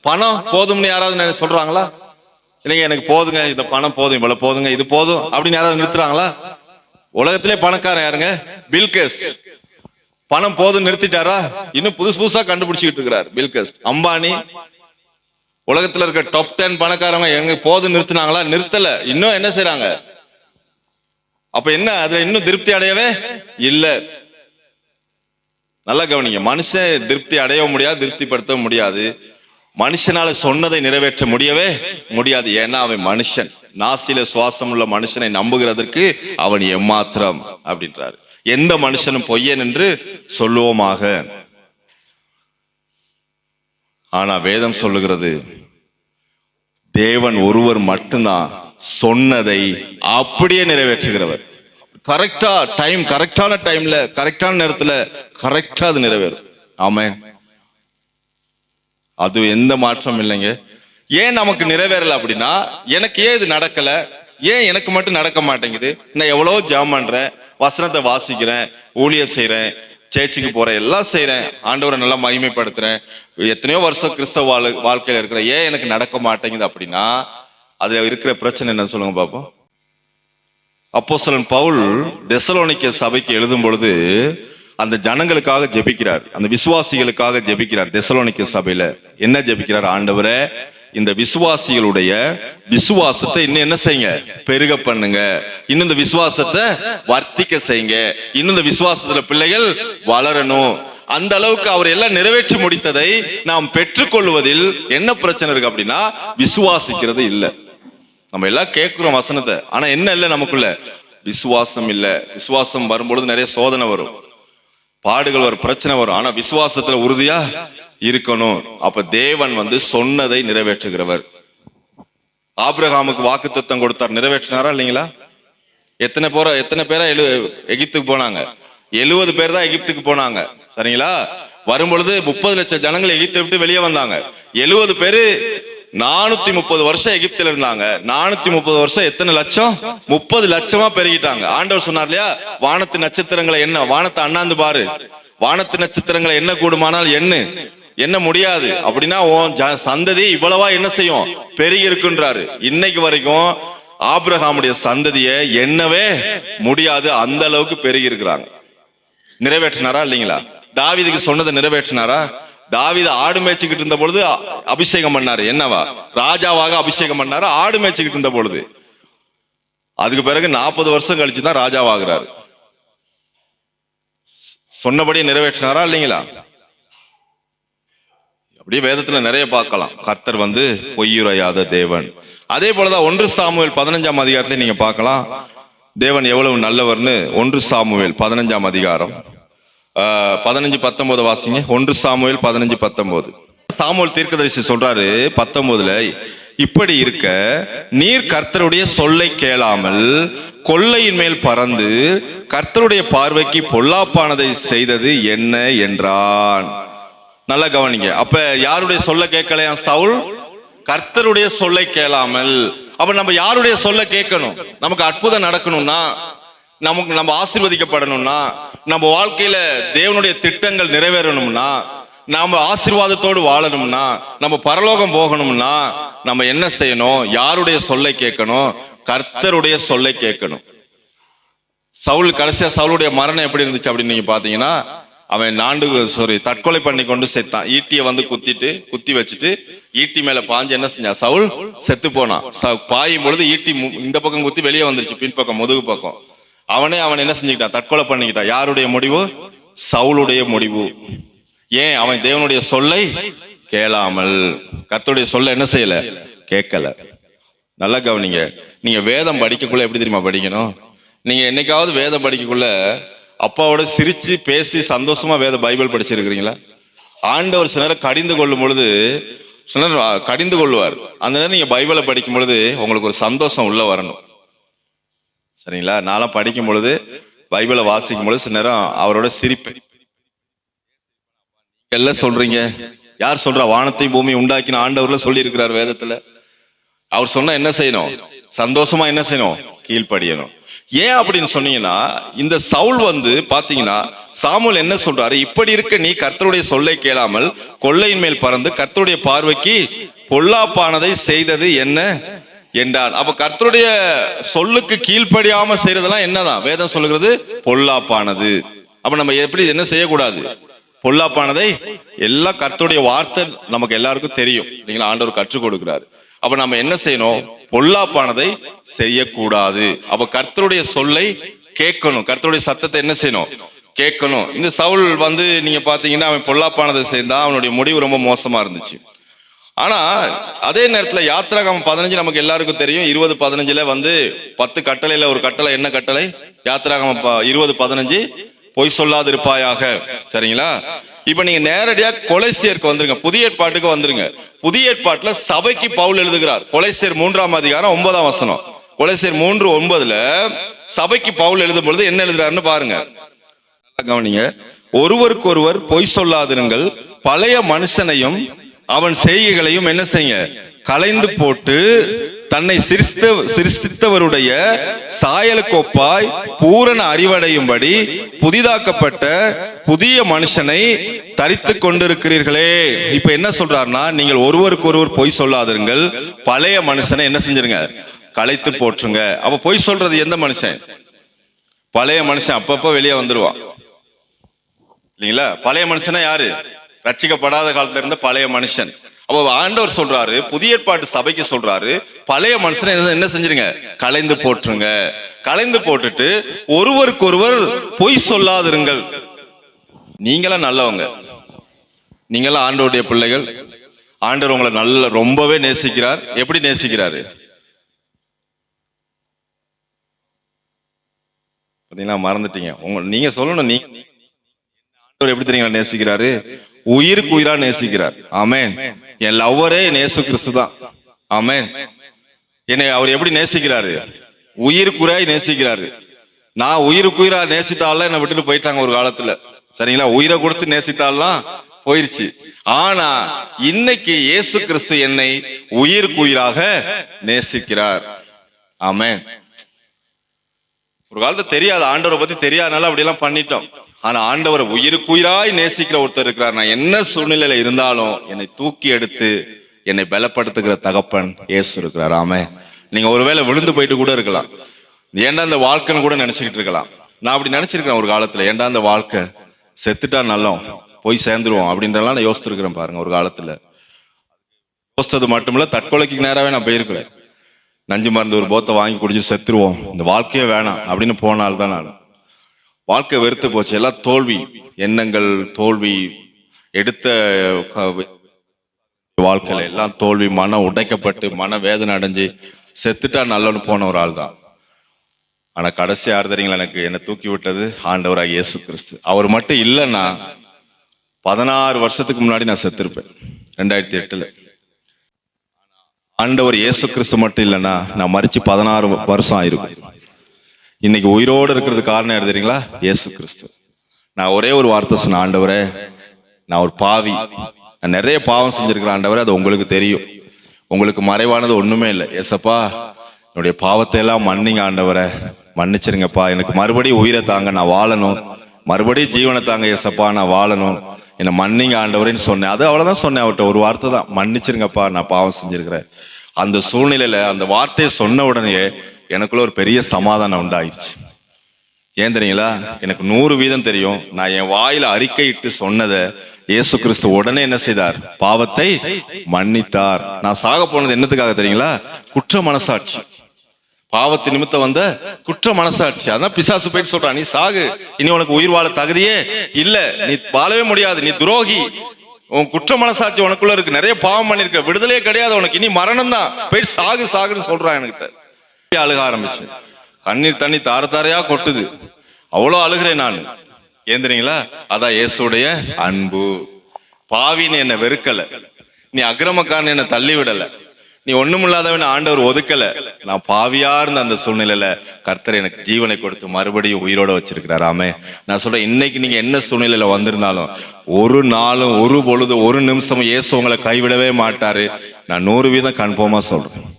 பணம் போதும்னு யாராவது சொல்றாங்களா? இல்லைங்க எனக்கு போதுங்க, இந்த பணம் போதும், இவ்வளவு போதுங்க, இது போதும் அப்படின்னு யாராவது நிறுத்துறாங்களா? உலகத்திலே பணக்காரன் யாருங்க? பில்கேட்ஸ். பணம் போதும் நிறுத்திட்டாரா? இன்னும் புதுசு புதுசா கண்டுபிடிச்சிட்டு இருக்கிறார் பில்கேட்ஸ். அம்பானி, உலகத்துல இருக்க டாப் 10 பணக்காரங்க எங்க போதும் நிறுத்தினாங்களா? நிறுத்தல. இன்னும் என்ன செய்யறாங்க? அப்ப என்ன, அதுல இன்னும் திருப்தி அடையவே இல்ல. நல்லா கவனிங்க, மனுஷன் திருப்தி அடைய முடியாது, திருப்திப்படுத்த முடியாது. மனுஷனால சொன்னதை நிறைவேற்ற முடியவே முடியாது. ஏன்னா அவன் மனுஷன். நாசில சுவாசம் உள்ள மனுஷனை நம்புகிறதற்கு அவன் எம்மாத்திரம் அப்படின்றாரு. எந்த மனுஷனும் பொய்யன் என்று சொல்லுவோமாக. ஆனா வேதம் சொல்லுகிறது, தேவன் ஒருவர் மட்டும்தான் சொன்னதை அப்படியே நிறைவேற்றுகிறவர். கரெக்டா டைம், கரெக்டான டைம்ல, கரெக்டான நேரத்துல கரெக்டா அது நிறைவேறும். ஆமென். அது எந்த மாற்றம் இல்லைங்க. ஏன் நமக்கு நிறைவேறல அப்படின்னா, எனக்கு ஏன் இது நடக்கல, ஏன் எனக்கு மட்டும் நடக்க மாட்டேங்குது? நான் எவ்வளவு ஜெபம் பண்றேன், வசனத்தை வாசிக்கிறேன், ஊழியம் செய்யறேன், சேர்ச்சுக்கு போறேன், எல்லாம் செய்யறேன், ஆண்டவரை நல்லா மகிமைப்படுத்துறேன், எத்தனையோ வருஷம் கிறிஸ்தவ வாழ்க்கையில இருக்கிறேன், ஏன் எனக்கு நடக்க மாட்டேங்குது அப்படின்னா, அதுல இருக்கிற பிரச்சனை என்ன சொல்லுங்க பாப்போம். அப்போஸ்தலன் பவுல் தெசலோனிக்கே சபைக்கு எழுதும் பொழுது அந்த ஜனங்களுக்காக ஜெபிக்கிறார், அந்த விசுவாசிகளுக்காக ஜெபிக்கிறார். தெசலோனிக்கே சபையில என்ன ஜெபிக்கிறார்? ஆண்டவரே, இந்த விசுவாசிகளுடைய விசுவாசத்தை இன்னும் என்ன செய்யுங்க, பெருக பண்ணுங்க, இன்னும் இந்த விசுவாசத்தை வர்த்திக்க செய்யுங்க, இன்னும் இந்த விசுவாசத்துல பிள்ளைகள் வளரணும். அந்த அளவுக்கு அவர் எல்லாம் நிறைவேற்றி முடித்ததை நாம் பெற்றுக்கொள்வதில் என்ன பிரச்சனை இருக்கு அப்படின்னா, விசுவாசிக்கிறது இல்லை. நம்ம எல்லாம் கேட்கிறோம் வசனத்தை, ஆனா என்ன இல்லை நமக்குள்ள? விசுவாசம் இல்லை. விசுவாசம் வரும்பொழுது நிறைய சோதனை வரும், பாடுகள் வரும், பிரச்சனை வரும். ஆனா விசுவாசத்துல உறுதியா இருக்கணும். அப்ப தேவன் சொன்னதை நிறைவேற்றுகிறவர். ஆபிரகாமுக்கு வாக்குத்தத்தம் கொடுத்தார், நிறைவேற்றினாரா இல்லைங்களா? எத்தனை பேரா எகிப்துக்கு போனாங்க? 70 பேர் தான் எகிப்துக்கு போனாங்க, சரிங்களா? வரும்பொழுது 30 லட்சம் ஜனங்கள் எகிப்தை விட்டு வெளியே வந்தாங்க. 70 பேரு 430 வருஷம் எகிப்தில் இருந்தாங்க. 430 வருஷம் எத்தனை லட்சம்? 30 லட்சமா பெருகிட்டாங்க. ஆண்டவர் சொன்னார் இல்லையா, வானத்து நட்சத்திரங்களை என்ன, வானத்தை அண்ணாந்து பாரு, வானத்து நட்சத்திரங்களை என்ன கூடுமானால் என்ன முடியாது அப்படின்னா, சந்ததி இவ்வளவா என்ன செய்யும், பெருகி இருக்குன்றாரு. இன்னைக்கு வரைக்கும் ஆபிரகாமுடைய சந்ததியை எண்ணவே முடியாது, அந்த அளவுக்கு பெருகி இருக்கிறாங்க. நிறைவேற்றினாரா இல்லைங்களா? தாவீதுக்கு சொன்னதை நிறைவேற்றினாரா? தாவீது ஆடு மேய்ச்சிக்கிட்டு இருந்த பொழுது அபிஷேகம் பண்ணாரு, என்னவா? ராஜாவாக அபிஷேகம் பண்ணாரு, ஆடு மேய்ச்சிக்கிட்டு இருந்த பொழுது. அதுக்கு பிறகு 40 வருஷம் கழிச்சுதான் ராஜாவாகிறாரு. சொன்னபடியே நிறைவேற்றினாரா இல்லைங்களா? அப்படியே வேதத்துல நிறைய பார்க்கலாம். கர்த்தர் பொய்யுரையாத தேவன். அதே போலதான் 1 சாமுவேல் 15ஆம் அதிகாரத்தை நீங்க பார்க்கலாம், தேவன் எவ்வளவு நல்லவர்னு. 1 சாமுவேல் 15ஆம் அதிகாரம் 15-19 வாசிங்க. 1 சாமுவேல் 15-19. சாமுவேல் தீர்க்கதரிசி சொல்றாரு 19ல, இப்படி இருக்க நீர் கர்த்தருடைய சொல்லை கேளாமல் கொள்ளையின் மேல் பறந்து கர்த்தருடைய பார்வைக்கு பொல்லாப்பானதை செய்தது என்ன என்றான். நல்லா கவனிங்க. அப்ப யாருடைய சொல்ல கேட்கலையா சவுல்? கர்த்தருடைய சொல்லை கேளாமல். அப்ப நம்ம யாருடைய சொல்ல கேட்கணும்? நமக்கு அற்புதம் நடக்கணும்னா, நம்ம ஆசீர்வதிக்கப்படணும்னா, நம்ம வாழ்க்கையில தேவனுடைய திட்டங்கள் நிறைவேறணும்னா, நாம ஆசீர்வாதத்தோடு வாழணும்னா, நம்ம பரலோகம் போகணும்னா, நம்ம என்ன செய்யணும்? யாருடைய சொல்லை கேட்கணும்? கர்த்தருடைய சொல்லை கேட்கணும். சவுல் கடைசியா சவுளுடைய மரணம் எப்படி இருந்துச்சு அப்படின்னு நீங்க பாத்தீங்கன்னா, அவன் தற்கொலை பண்ணி கொண்டு செத்தான். ஈட்டியை குத்தி வச்சுட்டு ஈட்டி மேல பாஞ்சு என்ன செஞ்சான்? சவுல் செத்து போனான். பாயும் பொழுது ஈட்டி இந்த பக்கம் குத்தி வெளியே வந்துருச்சு, பின்பக்கம் முதுகு பக்கம். அவன் என்ன செஞ்சுக்கிட்டான்? தற்கொலை பண்ணிக்கிட்டான். யாருடைய முடிவு? சவுளுடைய முடிவு. ஏன்? அவன் தேவனுடைய சொல்லை கேளாமல். கர்த்தருடைய சொல்ல என்ன செய்யல? கேட்கல. நல்லா கவனிங்க. நீங்க வேதம் படிக்கக்குள்ள எப்படி தெரியுமா படிக்கணும்? நீங்க என்னைக்காவது வேதம் படிக்கக்குள்ள அப்பாவோட சிரிச்சு பேசி சந்தோஷமா பைபிள் படிச்சிருக்கிறீங்களா? ஆண்டவர் சிலர் கடிந்து கொள்ளும் பொழுது சிலர் கடிந்து கொள்வார். அந்த நேரம் நீங்க பைபிளை படிக்கும் பொழுது உங்களுக்கு ஒரு சந்தோஷம் உள்ள வரணும், சரிங்களா? நான்லாம் படிக்கும் பொழுது பைபிளை வாசிக்கும் பொழுது சில நேரம் அவரோட சிரிப்பேன். எல்லாம் சொல்றீங்க, யார் சொல்றா? வானத்தையும் பூமி உண்டாக்கின ஆண்டவர்ல சொல்லி இருக்கிறார் வேதத்துல. அவர் சொன்னா என்ன செய்யணும்? சந்தோஷமா என்ன செய்யணும்? கீழ்ப்படியணும். ஏன் அப்படின்னு சொன்னீங்கன்னா, இந்த சவுல் பாத்தீங்கன்னா சாமுவேல் என்ன சொல்றாரு, இப்படி இருக்க நீ கர்த்தருடைய சொல்லை கேளாமல் கொள்ளையின் மேல் பறந்து கர்த்தருடைய பார்வைக்கு பொல்லாப்பானதை செய்தது என்ன என்றான். அப்ப கர்த்தருடைய சொல்லுக்கு கீழ்ப்படியாம செய்யறதெல்லாம் என்னதான் வேதம் சொல்லுகிறது, பொல்லாப்பானது. அப்ப நம்ம எப்படி என்ன செய்யக்கூடாது, பொல்லாப்பானதை. எல்லாம் கர்த்தருடைய வார்த்தை நமக்கு எல்லாருக்கும் தெரியும் இல்லைங்களா, ஆண்டவர் கற்றுக் கொடுக்கிறாரு. அப்ப நம்ம என்ன செய்யணும், பொல்லாப்பானதை செய்யக்கூடாது. அப்ப கர்த்தருடைய சொல்லை கேட்கணும், கர்த்தருடைய சத்தத்தை என்ன செய்யணும், கேட்கணும். இந்த சவுல் நீங்க பாத்தீங்கன்னா அவன் பொல்லாப்பானதை செய்தான், அவனுடைய முடிவு ரொம்ப மோசமா இருந்துச்சு. ஆனா அதே நேரத்துல யாத்திராகமம் 15 நமக்கு எல்லாருக்கும் தெரியும். 20:15 10 கட்டளையில ஒரு கட்டளை, என்ன கட்டளை, யாத்திராகமம் 20:15 பொய் சொல்லாது இருப்பாயாக. சரிங்களா? இப்ப நீங்க நேரடியா கொலைசேருக்கு வந்துருங்க, புதிய ஏற்பாட்டுக்கு வந்துருங்க. புதிய ஏற்பாட்டுல சபைக்கு பவுல் எழுதுகிறார். கொலைசேர் 3ஆம் அதிகாரம் 9ஆம் வசனம். கொலைசேர் 3:9 சபைக்கு பவுல் எழுதும் பொழுது என்ன எழுதுறாருன்னு பாருங்க, கவனிங்க. ஒருவருக்கொருவர் பொய் சொல்லாதிருங்கள், பழைய மனுஷனையும் அவன் செய்கைகளையும் என்ன செய்யுங்க, களைந்து போட்டு தன்னை சிருஷ்டித்தவருடைய சாயலுக்கொப்பாய் பூரண அறிவடையும்படி புதிதாக்கப்பட்ட புதிய மனுஷனை தரித்து கொண்டிருக்கிறீர்களே. இப்ப என்ன சொல்றாருன்னா, நீங்கள் ஒருவருக்கு ஒருவர் பொய் சொல்லாதிருங்கள், பழைய மனுஷனை என்ன செஞ்சிருங்க, களைத்து போற்றுங்க. அப்ப பொய் சொல்றது எந்த மனுஷன், பழைய மனுஷன். அப்பப்ப வெளியே வந்துருவான் இல்லைங்களா. பழைய மனுஷனா யாரு, ரட்சிக்கப்படாத காலத்துல இருந்த பழைய மனுஷன். அப்போ ஆண்டவர் சொல்றாரு, புதிய ஏற்பாட்டு சபைக்கு சொல்றாரு, பழைய மனுஷனை என்ன செஞ்சிருங்க, களைந்து போட்டுருங்க. களைந்து போட்டுட்டு ஒருவருக்கு ஒருவர் பொய் சொல்லாதிருங்கள். நீங்களாம் நல்லவங்க, நீங்களாம் ஆண்டவருடைய பிள்ளைகள். ஆண்டவர் உங்களை ரொம்பவே நேசிக்கிறார். எப்படி நேசிக்கிறாரு பாத்தீங்களா, மறந்துட்டீங்க. நீங்க சொல்லணும், நீங்க எப்படி தெரியுங்களா நேசிக்கிறாரு, உயிருக்கு உயிரா நேசிக்கிறார். ஆமென். என் லவ்வரே இயேசு கிறிஸ்து தான். ஆமென். என்னை அவர் எப்படி நேசிக்கிறாரு, உயிருக்கு உயிராய் நேசிக்கிறாரு. நான் உயிருக்கு உயிரா நேசித்தாலாம் என்னை விட்டுட்டு போயிட்டாங்க ஒரு காலத்துல. சரிங்களா, உயிரை கொடுத்து நேசித்தாலாம் போயிருச்சு. ஆனா இன்னைக்கு இயேசு கிறிஸ்து என்னை உயிருக்கு உயிராக நேசிக்கிறார். ஆமென். ஒரு காலத்துல தெரியாது, ஆண்டவரை பத்தி தெரியாதனால அப்படி எல்லாம் பண்ணிட்டோம். ஆனா ஆண்டவர் உயிருக்குயிராய் நேசிக்கிற ஒருத்தர் இருக்கிறார். நான் என்ன சூழ்நிலையில இருந்தாலும் என்னை தூக்கி எடுத்து என்னை பலப்படுத்துகிற தகப்பன் இயேசு இருக்கிறார். ஆமென். நீங்க ஒருவேளை விழுந்து போயிட்டு கூட இருக்கலாம், ஏண்டா இந்த வாழ்க்கைன்னு கூட நினைச்சுக்கிட்டு இருக்கலாம். நான் அப்படி நினைச்சிருக்கேன் ஒரு காலத்துல, ஏண்டா இந்த வாழ்க்கை, செத்துட்டா நல்லோம், போய் சேர்ந்துருவோம் அப்படின்றலாம் நான் யோசிச்சிருக்கிறேன் பாருங்க. ஒரு காலத்துல யோசித்தது மட்டுமில்ல, தற்கொலைக்கு நேராவே நான் போயிருக்கிறேன். நஞ்சு மருந்து ஒரு போத்தை வாங்கி குடிச்சு செத்துருவோம், இந்த வாழ்க்கையே வேணாம் அப்படின்னு போனால்தான் நான் வாழ்க்கை வெறுத்து போச்சு. எல்லாம் தோல்வி எண்ணங்கள், தோல்வி எடுத்த வாழ்க்கையில எல்லாம் தோல்வி, மனம் உடைக்கப்பட்டு மன வேதனை அடைஞ்சு செத்துட்டா நல்லன்னு போன ஒரு ஆள் தான். ஆனா கடைசி யார் தெரியுங்களா, என்னை தூக்கி விட்டது ஆண்டவராக இயேசு கிறிஸ்து. அவர் மட்டும் இல்லைன்னா 16 வருஷத்துக்கு முன்னாடி நான் செத்துருப்பேன், 2008. ஆண்டவர் இயேசு கிறிஸ்து மட்டும் இல்லைன்னா நான் மரிச்சு 16 வருஷம் ஆயிருக்கும். இன்னைக்கு உயிரோடு இருக்கிறது காரணம் யாரு தெரியுங்களா, இயேசு கிறிஸ்து. நான் ஒரே ஒரு வார்த்தை சொன்ன, ஆண்டவரே நான் ஒரு பாவி, நான் நிறைய பாவம் செஞ்சிருக்கிறேன் ஆண்டவரே, அது உங்களுக்கு தெரியும், உங்களுக்கு மறைவானது ஒண்ணுமே இல்லை. ஏசப்பா என்னுடைய பாவத்தை எல்லாம் மன்னிங்க ஆண்டவரே, மன்னிச்சிருங்கப்பா, எனக்கு மறுபடியும் உயிரை தாங்க, நான் வாழணும், மறுபடியும் ஜீவனை தாங்க ஏசப்பா, நான் வாழணும், என்னை மன்னிங்க ஆண்டவரேன்னு சொன்னேன். அது அவ்வளவுதான் சொன்னேன் அவர்கிட்ட, ஒரு வார்த்தை தான், மன்னிச்சிருங்கப்பா நான் பாவம் செஞ்சிருக்கிறேன். அந்த சூழ்நிலையில அந்த வார்த்தையை சொன்ன உடனே எனக்குள்ள ஒரு பெரிய சமாதானம் உண்டாயிடுச்சு. ஏன் தெரியுங்களா, எனக்கு 100% தெரியும், நான் என் வாயில அறிக்கையிட்டு சொன்னதை இயேசு கிறிஸ்து உடனே என்ன செய்தார், பாவத்தை மன்னித்தார். நான் சாக போனது என்னத்துக்காக தெரியுங்களா, குற்ற மனசாட்சி, பாவத்து நிமித்தம் வந்த குற்ற மனசாட்சி. அதான் பிசாசு போயிட்டு சொல்றான், நீ சாகு, இனி உனக்கு உயிர் வாழ தகுதியே இல்ல, நீ வாழவே முடியாது, நீ துரோகி, உன் குற்ற மனசாட்சி உனக்குள்ள இருக்கு, நிறைய பாவம் பண்ணிருக்க, விடுதலையே கிடையாது உனக்கு, இனி மரணம் தான், போயிட்டு சாகு சாகுன்னு சொல்றான். என்கிட்ட அழுக ஆரம்பிச்சு, கண்ணீர் தண்ணி தார தாரையா கொட்டுது, அவ்வளோ அழுகிறேன் நான். ஏன் தெரியுங்களா, அதான் இயேசுடைய அன்பு. பாவின்னு என்னை வெறுக்கல, நீ அக்கிரமக்காரன் என்னை தள்ளி விடல, நீ ஒண்ணுமில்லாதவன் ஆண்டவர் ஒதுக்கல, நான் பாவியா இருந்த அந்த சூழ்நிலையில கர்த்தர் எனக்கு ஜீவனை கொடுத்து மறுபடியும் உயிரோட வச்சிருக்கிறார். ஆமே. நான் சொல்றேன், இன்னைக்கு நீங்க என்ன சூழ்நிலையில வந்திருந்தாலும், ஒரு நாளும் ஒரு பொழுது ஒரு நிமிஷம் இயேசு உங்களை கைவிடவே மாட்டாரு. நான் 100% கன்ஃபார்மா சொல்றேன்.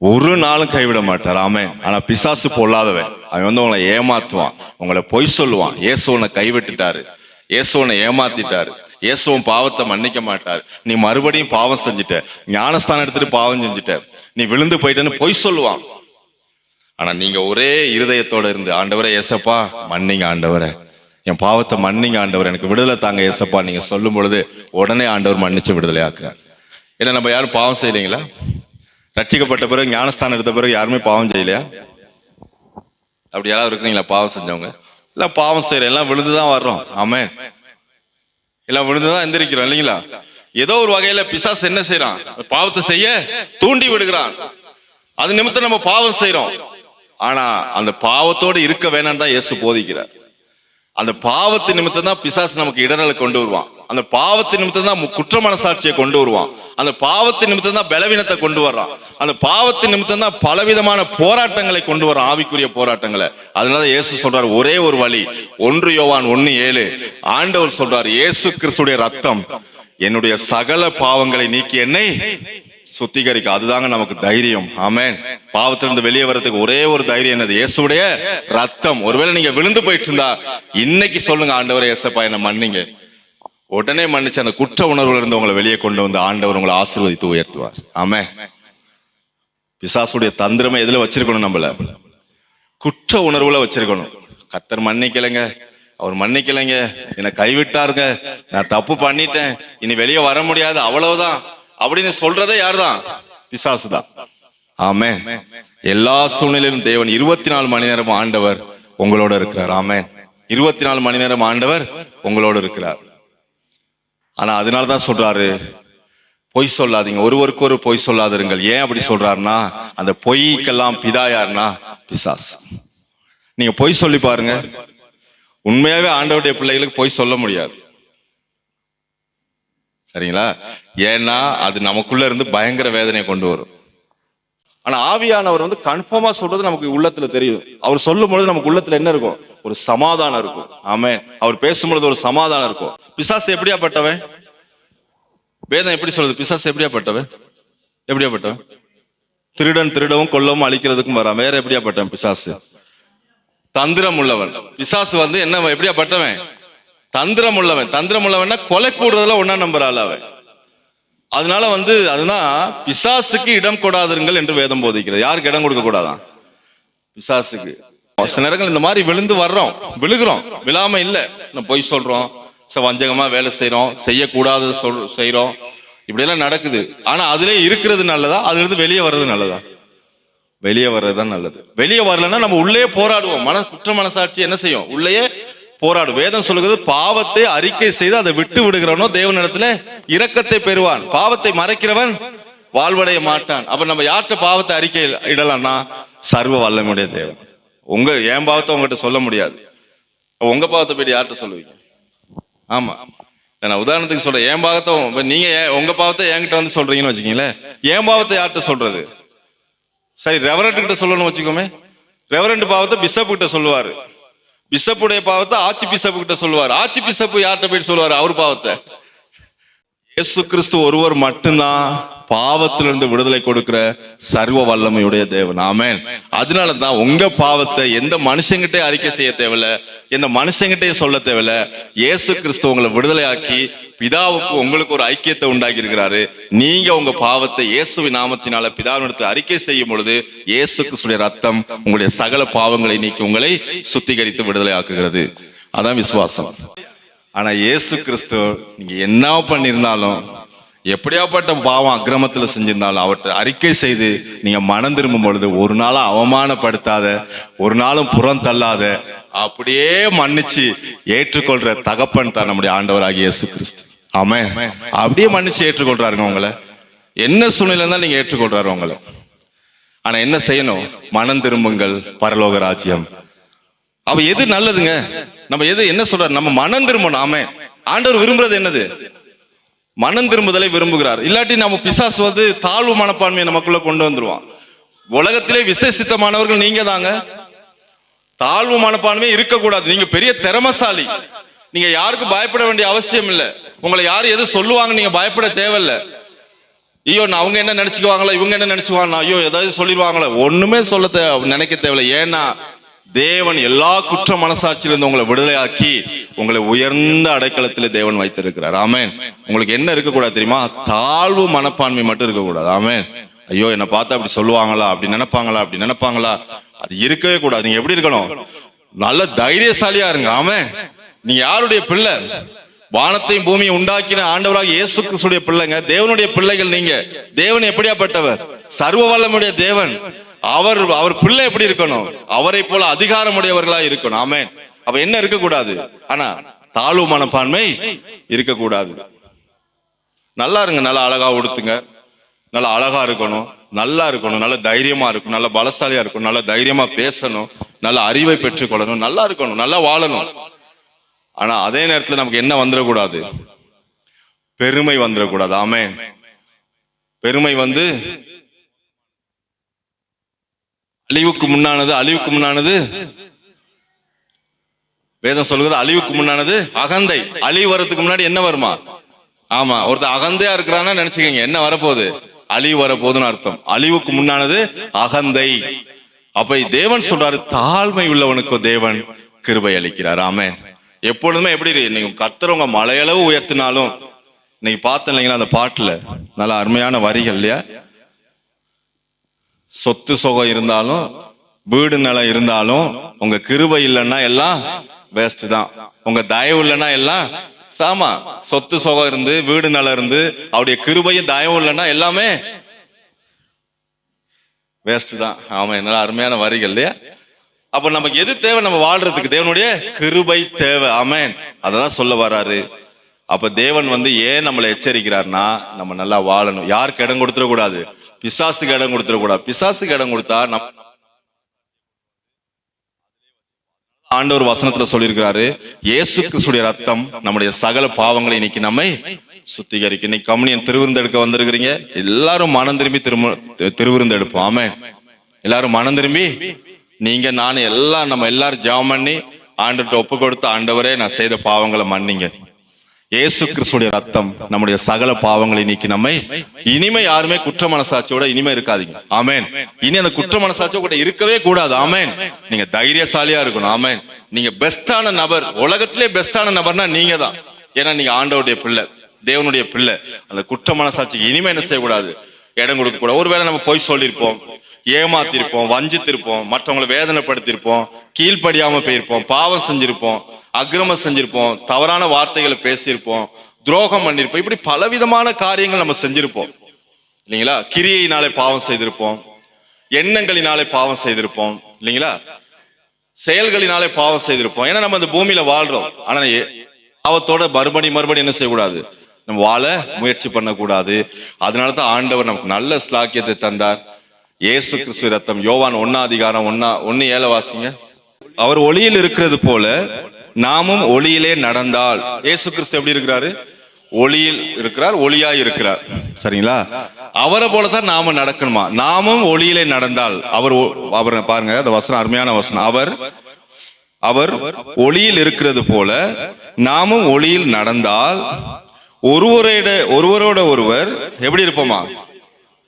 ஒரு நாளும் கைவிட மாட்டார். ஆமென். ஆனா பிசாசு பொல்லாதவன். அவன் வந்து உங்களை ஏமாத்துவான், உங்களை பொய் சொல்லுவான். இயேசு உன்னை கைவிட்டுட்டாரு, இயேசு உன்னை ஏமாத்திட்டாரு, இயேசுவும் பாவத்தை மன்னிக்க மாட்டார், நீ மறுபடியும் பாவம் செஞ்சுட்ட, ஞானஸ்தானம் எடுத்துட்டு பாவம் செஞ்சுட்ட, நீ விழுந்து போயிட்டேன்னு பொய் சொல்லுவான். ஆனா நீங்க ஒரே இருதயத்தோட இருந்து, ஆண்டவரே ஏசப்பா மன்னிங்க, ஆண்டவரே என் பாவத்தை மன்னிங்க, ஆண்டவர் எனக்கு விடுதலை தாங்க ஏசப்பா நீங்க சொல்லும் பொழுது உடனே ஆண்டவர் மன்னிச்சு விடுதலை ஆக்குறார். ஏன்னா நம்ம யாரும் பாவம் செய்யலைங்களா? ரட்சிக்கப்பட்ட பிறகு ஞானஸ்தானம் எடுத்த பிறகு யாருமே பாவம் செய்யலையா? அப்படி யாராவது இருக்கிறீங்களா பாவம் செஞ்சவங்க? எல்லாம் பாவம் செய்யறோம், எல்லாம் விழுந்துதான் வர்றோம். ஆமென். எல்லாம் விழுந்துதான் எந்திரிக்கிறோம் இல்லைங்களா? ஏதோ ஒரு வகையில பிசாசு என்ன செய்யறான்? பாவத்தை செய்ய தூண்டி விடுகிறான். அது நிமித்தம் நம்ம பாவம் செய்யறோம். ஆனா அந்த பாவத்தோடு இருக்க வேணாம் தான் இயேசு போதிக்கிறார். அந்த பாவத்து நிமித்தம் தான் பிசாசு நமக்கு இடரலை கொண்டு வருவான். அந்த பாவத்து நிமித்தம் தான் குற்ற மனசாட்சியை கொண்டு வருவான். அந்த பாவத்து நிமித்தம் தான் பலவீனத்தை கொண்டு வர்றான். அந்த பாவத்து நிமித்தம் தான் பலவிதமான போராட்டங்களை கொண்டு வரான், ஆவிக்குரிய போராட்டங்களை. அதனால இயேசு சொல்றார் ஒரே ஒரு வழி. 1 யோவான் 1:7 ஆண்டவர் சொல்றார், இயேசு கிறிஸ்துடைய ரத்தம் என்னுடைய சகல பாவங்களை நீக்கி என்னை சுத்திகரிக்க. அதுதாங்க நமக்கு தைரியம். ஆமென். பாவத்திலிருந்து வெளியே வர்றதுக்கு ஒரே ஒரு தைரியம் என்னது? இயேசுடைய ரத்தம். ஒருவேளை நீங்க விழுந்து போயிட்டு இருந்தா இன்னைக்கு சொல்லுங்க, ஆண்டவரே இயேசப்பா என்ன மன்னிங்க. உடனே மன்னிச்சு அந்த குற்ற உணர்வுல இருந்து உங்களை வெளியே கொண்டு வந்து ஆண்டவர் உங்களை ஆசீர்வதித்து உயர்த்துவார். ஆமென். பிசாசுடைய தந்திரமே எதுல வச்சிருக்கணும்? நம்மள குற்ற உணர்வுல வச்சிருக்கணும். கர்த்தர் மன்னிக்கலைங்க, அவர் மன்னிக்கலைங்க, என்னை கைவிட்டாருங்க, நான் தப்பு பண்ணிட்டேன், இனி வெளியே வர முடியாது, அவ்வளவுதான் அப்படின்னு சொல்றதே யார்தான்? பிசாசு தான். ஆமென். எல்லா சூழ்நிலையிலும் தேவன் 24 மணி நேரம் ஆண்டவர் உங்களோட இருக்கிறார். ஆமென். 24 மணி நேரம் ஆண்டவர் உங்களோட இருக்கிறார். ஆனா அதனாலதான் சொல்றாரு, பொய் சொல்லாதீங்க, ஒருவருக்கு ஒரு பொய் சொல்லாதிருங்கள். ஏன் அப்படி சொல்றாருன்னா, அந்த பொய்க்கெல்லாம் பிதா யாருன்னா பிசாசு. நீங்க பொய் சொல்லி பாருங்க, உண்மையாவே ஆண்டவருடைய பிள்ளைகளுக்கு பொய் சொல்ல முடியாது. சரிங்களா? ஏன்னா அது நமக்குள்ள இருந்து பயங்கர வேதனையை கொண்டு வரும். ஆனா ஆவியானவர் வந்து கன்ஃபார்மா சொல்றது நமக்கு உள்ளத்துல தெரியும். அவர் சொல்லும் பொழுது நமக்கு உள்ளத்துல என்ன இருக்கும்? ஒரு சமாதானம் இருக்கும். ஆமென். அவர் பேசும்பொழுது ஒரு சமாதானம் இருக்கும். பிசாசு எப்படியாப்பட்டவன்? வேதம் எப்படி சொல்றது? பிசாசு எப்படியாப்பட்டவன்? திருடன் திருடவும் கொல்லவும் அழிக்கிறதுக்கும் வரான். வேற எப்படியாப்பட்டவன் பிசாசு? தந்திரம் உள்ளவன். பிசாசு வந்து என்ன எப்படியாப்பட்டவன்? தந்திரம் உள்ளவன். தந்திரம் உள்ளவன் கொலை போடுறதுல ஒன்னா நம்பர் ஆள் அவன். அதனால வந்து அதுதான் பிசாசுக்கு இடம் கொடாதிருங்கள் என்று வேதம் போதிக்கிறது. யாருக்கு இடம் கொடுக்க கூடாதான்? பிசாசுக்கு. சில நேரங்கள் இந்த மாதிரி விழுந்து வர்றோம், விழுகிறோம், விழாம இல்ல, நம்ம பொய் சொல்றோம், வஞ்சகமா வேலை செய்யறோம், செய்யக்கூடாத செய்யறோம், இப்படி எல்லாம் நடக்குது. ஆனா அதுல இருக்கிறது நல்லதா? அதுல இருந்து வெளியே வர்றது நல்லதா? வெளியே வர்றதுதான் நல்லது. வெளியே வரலன்னா நம்ம உள்ளே போராடுவோம். குற்ற மனசாட்சி என்ன செய்யும்? உள்ளேயே போராடும். வேதம் சொல்லுகிறது, பாவத்தை அறிக்கை செய்து அதை விட்டு விடுகிறவனோ தேவனிடத்துல இரக்கத்தை பெறுவான், பாவத்தை மறைக்கிறவன் வாழ்வடைய மாட்டான். அப்ப நம்ம யார்கிட்ட பாவத்தை அறிக்கை இடலாம்னா சர்வ வல்லமையுடைய தேவன். என் பாவத்தை உங்ககிட்ட சொல்ல முடியாது. உங்க பாவத்தை போய் யார்கிட்ட சொல்லுவீங்க? ஆமா, நான் உதாரணத்துக்கு சொல்றேன். என் பாவத்தை நீங்க உங்க பாவத்தை என்கிட்ட வந்து சொல்றீங்கன்னு வச்சுக்கீங்களேன், என் பாவத்தை யார்கிட்ட சொல்றது? சரி, ரெவரண்ட் கிட்ட சொல்லணும்னு வச்சுக்கோமே, ரெவரண்ட் பாவத்தை பிஷப் கிட்ட சொல்லுவாரு, பிஷப்புடைய பாவத்தை ஆட்சி பிஷப்பு கிட்ட சொல்லுவார், ஆட்சி பிஷப்பு யார்கிட்ட போயிட்டு சொல்லுவார் அவர் பாவத்தை? இயேசு கிறிஸ்து ஒருவர் மட்டும்தான் பாவத்திலிருந்து விடுதலை கொடுக்கிற சர்வ வல்லமையுடைய தேவன். ஆமென். அதனாலதான் உங்க பாவத்தை எந்த மனுஷங்கிட்டே அறிக்கை செய்ய தேவையில்ல, எந்த மனுஷங்கிட்டே சொல்ல தேவையில்ல. இயேசு கிறிஸ்து உங்களை விடுதலை ஆக்கி பிதாவுக்கு உங்களுக்கு ஒரு ஐக்கியத்தை உண்டாக்கி இருக்கிறாரு. நீங்க உங்க பாவத்தை இயேசுவின் நாமத்தினால பிதாவினிடத்தை அறிக்கை செய்யும் பொழுது இயேசு கிறிஸ்துடைய ரத்தம் உங்களுடைய சகல பாவங்களை நீக்கி உங்களை சுத்திகரித்து விடுதலை ஆக்குகிறது. அதான் விசுவாசம். ஆனா இயேசு கிறிஸ்து நீங்க என்ன பண்ணிருந்தாலும், எப்படியாப்பட்ட பாவம் அக்கிரமத்துல செஞ்சிருந்தாலும் அவற்றை அறிக்கை செய்து நீங்க மனம் திரும்பும் பொழுது ஒரு நாளும் அவமானப்படுத்தாத, ஒரு நாளும் புறம் தள்ளாத, அப்படியே மன்னிச்சு ஏற்றுக்கொள்ற தகப்பன் தான் நம்முடைய ஆண்டவராகிய இயேசு கிறிஸ்து. ஆமென். அப்படியே மன்னிச்சு ஏற்றுக்கொள்றாருங்க உங்களை. என்ன சூழ்நிலை இருந்தாலும் நீங்க ஏற்றுக்கொள்றாரு உங்களை. ஆனா என்ன செய்யணும்? மனம் திரும்புங்கள், பரலோக ராஜ்யம். அவ எது நல்லதுங்க? நம்ம எது என்ன சொல்றாரு? நம்ம மனம் திரும்பணும். ஆமென். ஆண்டவர் விரும்புறது என்னது? மனம் திரும்புதலை விரும்புகிறார். இல்லாட்டி நம்ம பிசாசு வந்து தாழ்வு மனப்பான்மையை நமக்குள்ள கொண்டு வந்துருவான். உலகத்திலே விசேஷித்தமானவர்கள் நீங்க தாங்க. தாழ்வு மனப்பான்மையே இருக்கக்கூடாது. நீங்க பெரிய திறமசாலி. நீங்க யாருக்கும் பயப்பட வேண்டிய அவசியம் இல்லை. உங்களை யாரும் எது சொல்லுவாங்க நீங்க பயப்பட தேவையில்லை. ஐயோ நான் அவங்க என்ன நினைச்சுக்குவாங்களா, இவங்க என்ன நினைச்சுக்குவாங்களா, ஐயோ ஏதாவது சொல்லிடுவாங்களா, ஒண்ணுமே சொல்ல நினைக்க தேவையில்லை. ஏன்னா தேவன் எல்லா குற்ற மனசாட்சியிலிருந்து உங்களை விடுதலையாக்கி உங்களை உயர்ந்த அடைக்கலத்தில் தேவன் வைத்திருக்கிறார். ஆமென். உங்களுக்கு என்ன இருக்கக்கூடாது தெரியுமா? தாழ்வு மனப்பான்மை மட்டும் இருக்கக்கூடாது. ஆமென். ஐயோ என்னை பார்த்தா அப்படி சொல்லுவாங்களா, அப்படி நினைப்பாங்களா, அது இருக்கவே கூடாது. நீங்க எப்படி இருக்கணும்? நல்ல தைரியசாலியா இருங்க. ஆமென். நீங்க யாருடைய பிள்ளை? வானத்தையும் பூமியை உண்டாக்கின ஆண்டவராக இயேசு கிறிஸ்துடைய பிள்ளைங்க, தேவனுடைய பிள்ளைகள். நீங்க தேவன் எப்படியாப்பட்டவர்? சர்வ வல்லமுடைய தேவன். அவர் பிள்ளை எப்படி இருக்கணும்? அவரை போல அதிகாரமுடையவர்களா இருக்கணும். ஆமென். அப்ப என்ன இருக்கக்கூடாது? ஆனா தாழ்வு மனப்பான்மை இருக்கக்கூடாது. நல்லா இருங்க, நல்லா அழகா உடுத்துங்க, நல்லா அழகா இருக்கணும், நல்லா இருக்கணும், நல்ல தைரியமா இருக்கணும், நல்ல பலசாலியா இருக்கணும், நல்ல தைரியமா பேசணும், நல்ல அறிவை பெற்றுக்கொள்ளணும், நல்லா இருக்கணும், நல்லா வாழணும். ஆனா அதே நேரத்தில் நமக்கு என்ன வந்துடக்கூடாது? பெருமை வந்துடக்கூடாது. ஆமென். பெருமை அழிவுக்கு முன்னானது வேதம் சொல்லுகிறது. அழிவுக்கு முன்னானது அகந்தை. அழிவு வரதுக்கு முன்னாடி என்ன வருமா? ஆமா, ஒருத்தர் அகந்தையா இருக்கிறான்னா நினைச்சுக்கங்க, என்ன வரப்போகுது? அழிவு வரப்போகுதுன்னு அர்த்தம். அழிவுக்கு முன்னானது அகந்தை. அப்ப தேவன் சொல்றாரு, தாழ்மை உள்ளவனுக்கு தேவன் கிருபை அளிக்கிறார். ஆமென். எப்பொழுதுமே எப்படி நீங்க கர்த்தரவங்க மலையளவு உயர்த்தினாலும், இன்னைக்கு பார்த்தேன் இல்லைங்களா அந்த பாட்டுல, நல்ல அருமையான வரிகள் இல்லையா? சொத்து சுகம் இருந்தாலும், வீடு நிலம் இருந்தாலும், உங்க கிருபை இல்லைன்னா எல்லாம் வேஸ்ட் தான். உங்க தயவு இல்லைன்னா எல்லாம் சாமா. சொத்து சுகம் இருந்து, வீடு நிலம் இருந்து, அவருடைய கிருபையும் தயவும் இல்லைன்னா எல்லாமே வேஸ்ட் தான். ஆமா, என்ன அருமையான வரிகள் இல்லையா? அப்ப நமக்கு எது தேவை? நம்ம வாழ்றதுக்கு தேவனுடைய கிருபை தேவை. ஆமென். அததான் சொல்ல வர்றாரு. அப்ப தேவன் ஏன் நம்மளை எச்சரிக்கிறார்னா, நம்ம நல்லா வாழணும். யாருக்கு இடம் கொடுத்துட கூடாது? பிசாசுக்கு இடம் கொடுத்துட கூடாது. பிசாசுக்கு இடம் கொடுத்தா ஆண்டவர் வசனத்துல சொல்லியிருக்கிறாரு, இயேசு கிறிஸ்துடைய ரத்தம் நம்முடைய சகல பாவங்களை இன்னைக்கு நம்மை சுத்திகரிக்கும். இன்னைக்கு கம்யூனியன் திருவிருந்தெடுக்க வந்திருக்கிறீங்க. எல்லாரும் மனம் திரும்பி திருவிருந்தெடுப்போம். ஆமென். எல்லாரும் மனம் திரும்பி நீங்க நானும் எல்லாம் நம்ம எல்லாரும் ஜெபம் பண்ணி ஆண்டவர்கிட்ட ஒப்பு கொடுத்து, ஆண்டவரே நான் செய்த பாவங்களை மன்னிங்க. இயேசு கிறிஸ்துடைய ரத்தம் நம்முடைய சகல பாவங்களை நீக்கி நம்மை இனிமே யாருமே குற்ற மனசாட்சியோட இனிமே இருக்காதீங்க. ஆமென். இனி அந்த குற்ற மனசாட்சியோட கூட இருக்கவே கூடாது. ஆமென். நீங்க தைரியசாலியா இருக்கணும். ஆமென். நீங்க பெஸ்டான நபர், உலகத்திலே பெஸ்டான நபர்னா நீங்க தான். ஏன்னா நீங்க ஆண்டவருடைய பிள்ளை, தேவனுடைய பிள்ளை. அந்த குற்ற மனசாட்சிக்கு இனிமே என்ன செய்யக்கூடாது? இடம் கொடுக்க கூடாது. ஒருவேளை நம்ம பொய் சொல்லியிருப்போம், ஏமாத்திருப்போம், வஞ்சித்திருப்போம், மற்றவங்களை வேதனைப்படுத்திருப்போம், கீழ்ப்படியாம போயிருப்போம், பாவம் செஞ்சிருப்போம், அக்கிரமம் செஞ்சிருப்போம், தவறான வார்த்தைகளை பேசியிருப்போம், துரோகம் பண்ணிருப்போம். இப்படி பலவிதமான காரியங்கள் நம்ம செஞ்சிருப்போம் இல்லைங்களா? கிரியையினாலே பாவம் செய்திருப்போம், எண்ணங்களினாலே பாவம் செய்திருப்போம் இல்லைங்களா? செயல்களினாலே பாவம் செய்திருப்போம். ஏன்னா நம்ம இந்த பூமியில வாழ்றோம். ஆனா பாவத்தோட மறுபடி என்ன செய்யக்கூடாது? நம்ம வாழ முயற்சி பண்ணக்கூடாது. அதனாலதான் ஆண்டவர் நமக்கு நல்ல ஸ்லாக்கியத்தை தந்தார். இயேசு கிறிஸ்து ரத்தம். யோவான் 1:1-7 வாசிங்க. அவர் ஒளியில் இருக்கிறது போல நாமும் ஒளியிலே நடந்தால். இயேசு கிறிஸ்து எப்படி இருக்கிறாரு? ஒளியில் இருக்கிறார், ஒளியாய் இருக்கிறார். சரிங்களா? அவரை போலதான் நாம நடக்கணுமா? நாமும் ஒளியிலே நடந்தால். அவர் பாருங்க, அந்த வசனம் அருமையான வசனம். அவர் ஒளியில் இருக்கிறது போல நாமும் ஒளியில் நடந்தால் ஒருவரோட ஒருவர் எப்படி இருப்போமா?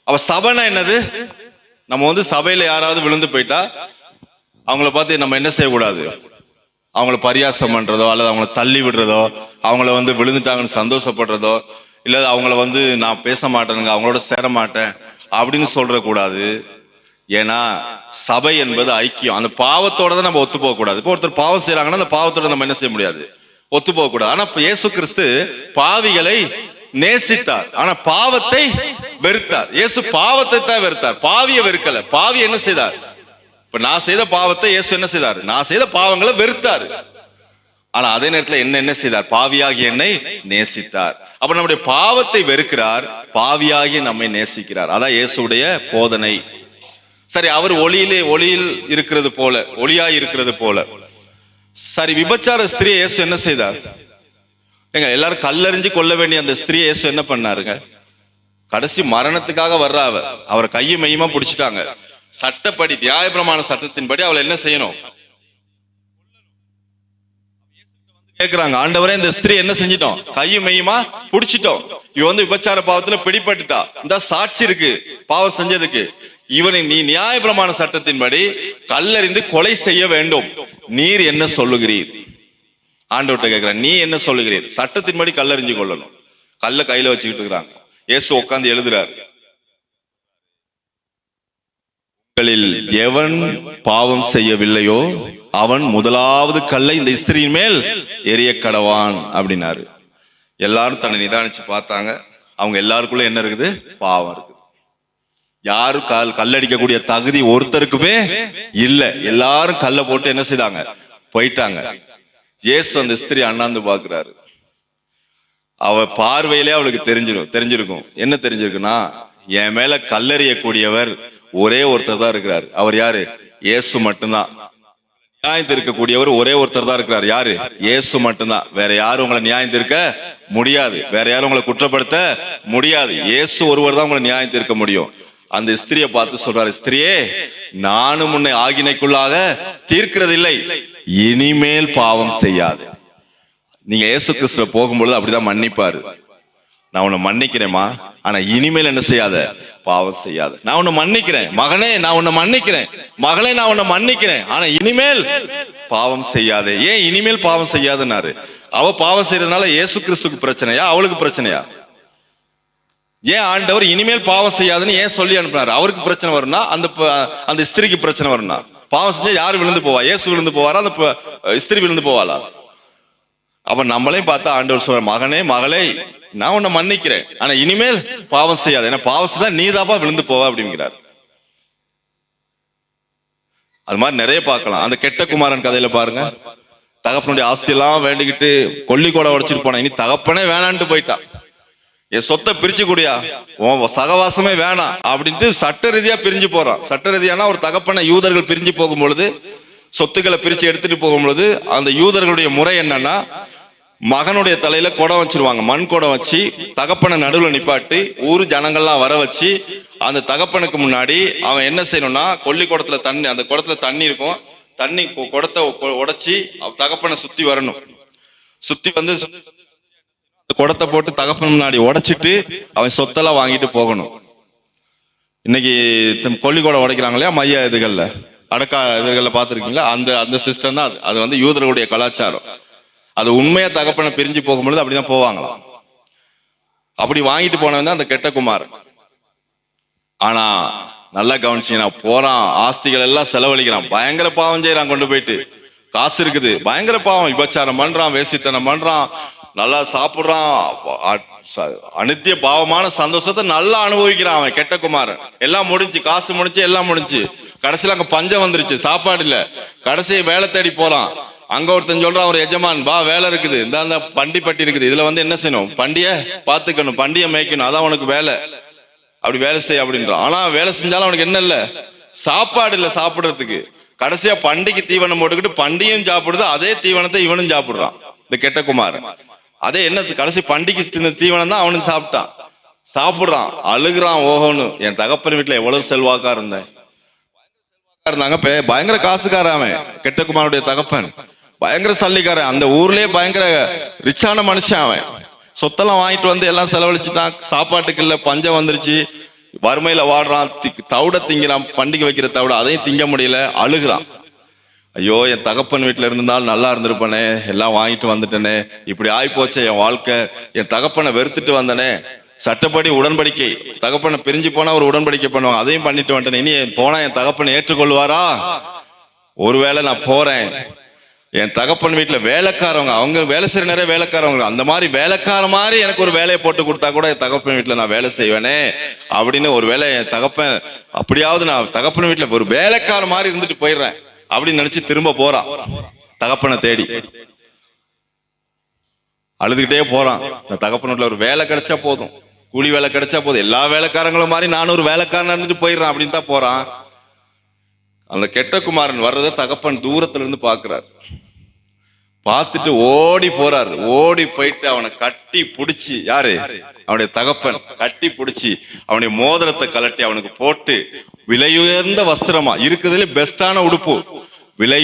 அவ சபைனா என்னது? நம்ம சபையில யாராவது விழுந்து போயிட்டா அவங்கள பார்த்து நம்ம என்ன செய்யக்கூடாது? அவங்கள பரியாசம் பண்றதோ, அல்லது அவங்கள தள்ளி விடுறதோ, அவங்கள விழுந்துட்டாங்கன்னு சந்தோஷப்படுறதோ, இல்ல அவங்கள நான் பேச மாட்டேனுங்க, அவங்களோட சேர மாட்டேன் அப்படின்னு சொல்ற கூடாது. ஏன்னா சபை என்பது ஐக்கியம். அந்த பாவத்தோட தான் நம்ம ஒத்து போக கூடாது. இப்போ ஒருத்தர் பாவம் செய்யறாங்கன்னா அந்த பாவத்தோட நம்ம என்ன செய்ய முடியாது? ஒத்து போக கூடாது. ஆனா இயேசு கிறிஸ்து பாவிகளை நேசித்தார், ஆனா பாவத்தை வெறுத்தார். இயேசு பாவத்தை தான் வெறுத்தார், பாவியை வெறுக்கல. பாவி என்ன செய்தார்? இப்ப நான் செய்த பாவத்தை இயேசு என்ன செய்தார்? நான் செய்த பாவங்களை வெறுத்தார். ஆனா அதே நேரத்துல என்ன செய்தார்? பாவியாகி என்னை நேசித்தார். அப்ப நம்முடைய பாவத்தை வெறுக்கிறார், பாவியாகி நம்மை நேசிக்கிறார். அதான் இயேசுடைய போதனை. சரி, அவர் ஒளியில் இருக்கிறது போல, ஒளியாய் இருக்கிறது போல. சரி, விபச்சார ஸ்திரியை இயேசு என்ன செய்தார்? ஏங்க, எல்லாரும் கல்லறிஞ்சு கொள்ள வேண்டிய அந்த ஸ்திரியை இயேசு என்ன பண்ணாருங்க? கடைசி மரணத்துக்காக வர்ற அவரை கையை மையமா பிடிச்சிட்டாங்க. சட்டப்படி, நியாயப்பிரமாண சட்டத்தின்படி அவளை என்ன செய்யணும்? கேக்குறாங்க, ஆண்டவரே இந்த ஸ்திரீ என்ன செஞ்சிட்டோம், கையும் மெய்யுமா புடிச்சிட்டோம், இவ வந்து விபச்சார பாவத்துல பிடிபட்டுட்டா, இந்த சாட்சி இருக்கு பாவம் செஞ்சதுக்கு, இவனை நீ நியாயப்பிரமாண சட்டத்தின்படி கல்லறிந்து கொலை செய்ய வேண்டும், நீர் என்ன சொல்லுகிறீர்? ஆண்டவர்கிட்ட கேட்கிறார், நீ என்ன சொல்லுகிறீர்? சட்டத்தின்படி கல்லறிஞ்சு கொள்ளணும். கல்ல கையில வச்சுக்கிட்டு இருக்கிறாங்க. இயேசு உட்கார்ந்து எழுதுறார், உங்களில் எவன் பாவம் செய்யவில்லையோ அவன் முதலாவது கல்லை இந்த ஸ்திரீயின் மேல் எரிய கடவான் அப்படின்னாரு. எல்லாரும் தன்னை நிதானிச்சு பார்த்தாங்க. அவங்க எல்லாருக்குள்ள என்ன இருக்குது? பாவம் இருக்குது. யாரும் கல்லடிக்கக்கூடிய தகுதி ஒருத்தருக்குமே இல்ல. எல்லாரும் கல்ல போட்டு என்ன செய்தாங்க? போயிட்டாங்க. இயேசு அந்த ஸ்திரீ அண்ணாந்து பாக்குறாரு. அவ பார்வையிலே அவளுக்கு தெரிஞ்சிருக்கும். என்ன தெரிஞ்சிருக்குன்னா, என் மேல கல்லறியக்கூடியவர் ஒரே ஒருத்தர் தான் இருக்கிறார். அவர் யாரு? இயேசு மட்டும்தான். நியாயம் தீர்க்கக்கூடியவர் ஒரே ஒருத்தர் தான் இருக்கிறார். யாரு? இயேசு மட்டும்தான். வேற யாரும் உங்களை நியாயம் தீர்க்க முடியாது. வேற யாரும் உங்களை குற்றப்படுத்த முடியாது. இயேசு ஒருவர் தான் உங்களை நியாயம் தீர்க்க முடியும். அந்த ஸ்திரியை பார்த்து சொல்றாரு, ஸ்திரியே, நானும் உன்னை ஆகினைக்குள்ளாக தீர்க்கிறதில்லை, இனிமேல் பாவம் செய்யாது. நீங்க இயேசு கிறிஸ்துவ போகும்பொழுது அப்படிதான் மன்னிப்பாரு. நான் உன்னை மன்னிக்கிறேன்மா, ஆனா இனிமேல் என்ன செய்யாத? பாவம் செய்யாத. நான் உன்னை மன்னிக்கிறேன் மகனே, நான் உன்னை மன்னிக்கிறேன் மகளே, நான் உன்னை மன்னிக்கிறேன், ஆனா இனிமேல் பாவம் செய்யாதே. ஏன் இனிமேல் பாவம் செய்யாதுன்னாரு? அவ பாவம் செய்யறதுனால இயேசு கிறிஸ்துக்கு பிரச்சனையா, அவளுக்கு பிரச்சனையா? ஏன் ஆண்டவர் இனிமேல் பாவம் செய்யாதுன்னு ஏன் சொல்லி அனுப்பினாரு? அவருக்கு பிரச்சனை வரும்னா, அந்த ஸ்திரிக்கு பிரச்சனை வரும்னா, பாவம் செஞ்சா யாரு விழுந்து போவா? இயேசு விழுந்து போவாரா, அந்த ஸ்திரி விழுந்து போவாளா? அப்ப நம்மளையும் பார்த்தா ஆண்டவர் சொல்ற, மகனே மகளே, நான் உன்னை மன்னிக்கிறேன், ஆனா இனிமேல் பாவம் செய்யாது, ஏன்னா பாவம் செஞ்சா நீதாப்பா விழுந்து போவா அப்படிங்கிறார். அது மாதிரி நிறைய பார்க்கலாம். அந்த கெட்ட குமாரன் கதையில பாருங்க, தகப்பனுடைய ஆஸ்தியெல்லாம் வேண்டிக்கிட்டு கொல்லி கூட உடைச்சிட்டு போனான். இனி தகப்பனே வேணான்ட்டு போயிட்டான். என் சொத்தை பிரிச்சு கூடியா, உன் சகவாசமே வேணாம் அப்படின்ட்டு சட்ட ரீதியா பிரிஞ்சு போறான். சட்ட ரீதியானா ஒரு தகப்பனை யூதர்கள் பிரிஞ்சு போகும் பொழுது, சொத்துக்களை பிரிச்சு எடுத்துட்டு போகும் பொழுது, அந்த யூதர்களுடைய முறை என்னன்னா, மகனுடைய தலையில குடம் வச்சிருவாங்க, மண் குடம் வச்சு தகப்பனை நடுவில் நிப்பாட்டி ஊர் ஜனங்கள்லாம் வர வச்சு, அந்த தகப்பனுக்கு முன்னாடி அவன் என்ன செய்யணும்னா, கொல்லி குடத்துல தண்ணி, அந்த குடத்துல தண்ணி இருக்கும், தண்ணி குடத்தை உடைச்சி தகப்பனை சுத்தி வரணும். சுத்தி வந்து குடத்தை போட்டு தகப்பன் முன்னாடி உடைச்சிட்டு அவன் சொத்தெல்லாம் வாங்கிட்டு போகணும். இன்னைக்கு கொல்லி குடம் உடைக்கிறாங்க இல்லையா, மைய இதுகள்ல, அடக்கா இதுகள்ல பார்த்துருக்கீங்களா? அந்த சிஸ்டம் தான் அது வந்து யூதர்களுடைய கலாச்சாரம். அது உண்மையா தகப்பனை பிரிஞ்சு போகும்பொழுது அப்படிதான் போவாங்களாம். அப்படி வாங்கிட்டு போனவன் தான் அந்த கெட்ட குமார். ஆனா நல்லா கவனிச்சீங்கன்னா, போறான், ஆஸ்திகள் எல்லாம் செலவழிக்கிறான், பயங்கர பாவம் செய்யறான், கொண்டு போயிட்டு காசு இருக்குது, பயங்கர பாவம், விபச்சாரம் பண்றான், வேசித்தனம் பண்றான், நல்லா சாப்பிடுறான், அனித்திய பாவமான சந்தோஷத்தை நல்லா அனுபவிக்கிறான் அவன் கெட்ட குமாரன். எல்லாம் முடிஞ்சு, காசு முடிஞ்சு, எல்லாம் முடிஞ்சு, கடைசியில் அங்க பஞ்சம் வந்துருச்சு, சாப்பாடு இல்ல. கடைசி வேலை தேடி போறான். அங்க ஒருத்தன் சொல்றான், ஒரு எஜமான், வா வேலை இருக்குது, இந்த பண்டி பட்டி இருக்குது, இதுல வந்து என்ன செய்யணும், பண்டிய பாத்துக்கணும், பண்டிய மேய்க்கணும், அதான் உனக்கு வேலை, அப்படி வேலை செய்ய அப்படின்றான். ஆனா வேலை செஞ்சாலும் அவனுக்கு என்ன இல்ல, சாப்பாடு இல்ல சாப்பிடுறதுக்கு. கடைசியா பண்டிக்கு தீவனம் போட்டுக்கிட்டு பண்டியும் சாப்பிடுது, அதே தீவனத்தை இவனும் சாப்பிடுறான் இந்த கெட்ட குமார். அதே என்ன, கடைசி பண்டிகை தீவனம் தான் அவனும் சாப்பிட்டான், சாப்பிடுறான், அழுகுறான், ஓஹோன்னு. என் தகப்பன் வீட்டுல எவ்வளவு செல்வாக்கா இருந்தாங்க, பயங்கர காசுக்காரன் அவன், கெட்ட குமாருடைய தகப்பன் பயங்கர சல்லிக்காரன், அந்த ஊர்லயே பயங்கர ரிச்சான மனுஷன் அவன். சொத்தெல்லாம் வாங்கிட்டு வந்து எல்லாம் செலவழிச்சுட்டான், சாப்பாட்டுக்கு இல்ல, பஞ்சம் வந்துருச்சு, வறுமையில வாடுறான், தவிட திங்கிறான், பண்டிகை வைக்கிற தவிட, அதையும் திங்க முடியல, அழுகுறான். ஐயோ, என் தகப்பன் வீட்டுல இருந்தாலும் நல்லா இருந்திருப்பனே, எல்லாம் வாங்கிட்டு வந்துட்டனே, இப்படி ஆயிப்போச்சே என் வாழ்க்கை, என் தகப்பனை வெறுத்துட்டு வந்தனே, சட்டப்படி உடன்படிக்கை, தகப்பனை பிரிஞ்சு போனா ஒரு உடன்படிக்கை பண்ணுவாங்க, அதையும் பண்ணிட்டு வந்துட்டேன், இனி போனா என் தகப்பனை ஏற்றுக்கொள்வாரா? ஒருவேளை நான் போறேன், என் தகப்பன் வீட்டுல வேலைக்காரவங்க, அவங்க வேலை செய்யற நிறைய வேலைக்காரவங்க, அந்த மாதிரி வேலைக்கார மாதிரி எனக்கு ஒரு வேலையை போட்டு கொடுத்தா கூட என் தகப்பன் வீட்டுல நான் வேலை செய்வேனே அப்படின்னு, ஒரு வேலை என் தகப்பன் அப்படியாவது நான் தகப்பன் வீட்டுல ஒரு வேலைக்கார மாதிரி இருந்துட்டு போயிடுறேன் அப்படின்னு நினைச்சு திரும்ப போறான் தகப்பனை தேடி. அழுதுகிட்டே போறான். தகப்பன் வீட்டுல ஒரு வேலை கிடைச்சா போதும், கூலி வேலை கிடைச்சா போதும், எல்லா வேலைக்காரங்களும் மாதிரி நானும் ஒரு வேலைக்காரன் இருந்துட்டு போயிடுறான் அப்படின்னு தான் போறான். அந்த கெட்ட குமாரன் வர்றதை தகப்பன் தூரத்துல இருந்து பாக்குறாரு. பார்த்துட்டு ஓடி போறாரு. ஓடி போயிட்டு அவனை கட்டி பிடிச்சி, யாரு? அவனுடைய தகப்பன் கட்டி பிடிச்சி அவனுடைய மோதிரத்தை கலட்டி அவனுக்கு போட்டு, விலையுயர்ந்த வஸ்திரமா, இருக்கிறதுல பெஸ்டான உடுப்பு, விலை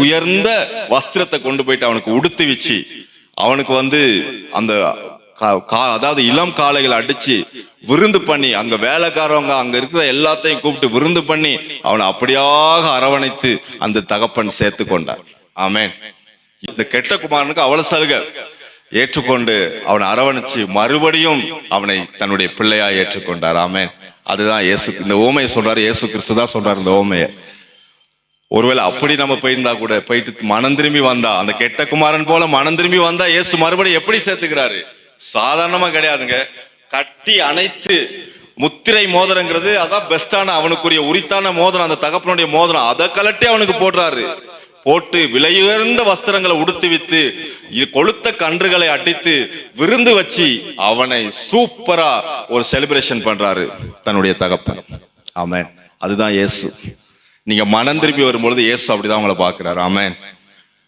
உயர்ந்த வஸ்திரத்தை கொண்டு போயிட்டு அவனுக்கு உடுத்து வச்சு அவனுக்கு அந்த அதாவது இளம் காளைகளை அடிச்சு விருந்து பண்ணி அங்க வேலைக்காரவங்க அங்க இருக்கிற எல்லாத்தையும் கூப்பிட்டு விருந்து பண்ணி அவனை அப்படியாக அரவணைத்து அந்த தகப்பன் சேர்த்து கொண்டார். ஆமென். இந்த கெட்ட குமாரனுக்கு அவ்வளவு சலுகை ஏற்றுக்கொண்டு அவனை அரவணைச்சு மறுபடியும் அவனை தன்னுடைய பிள்ளையா ஏற்றுக்கொண்டார். ஆமென். அதுதான் இயேசு இந்த ஓமையை சொல்றாரு. இயேசு கிறிஸ்து தான் சொல்றாரு இந்த ஓமையை. ஒருவேளை அப்படி நம்ம போயிருந்தா கூட போயிட்டு மனம் திரும்பி வந்தா அந்த கெட்ட குமாரன் போல மனம் திரும்பி வந்தா இயேசு மறுபடியும் எப்படி சேர்த்துக்கிறாரு? சாதாரணமா கிடையாதுங்க. கட்டி அணைத்து முத்திரை மோதிரங்கிறது அதான் பெஸ்டான அவனுக்குரிய உரித்தான மோதிரம், அந்த தகப்பனுடைய மோதிரம். அதை கலட்டி அவனுக்கு போடுறாரு. போட்டு விலையுயர்ந்த வஸ்திரங்களை உடுத்து வித்து கொளுத்த கன்றுகளை அடித்து விருந்து வச்சு அவனை சூப்பரா ஒரு செலிப்ரேஷன் பண்றாரு தன்னுடைய தகப்பன். ஆமென். அதுதான் இயேசு. நீங்க மனம் திரும்பி வரும்பொழுது இயேசு அப்படிதான் உங்களை பாக்குறாரு. ஆமென்.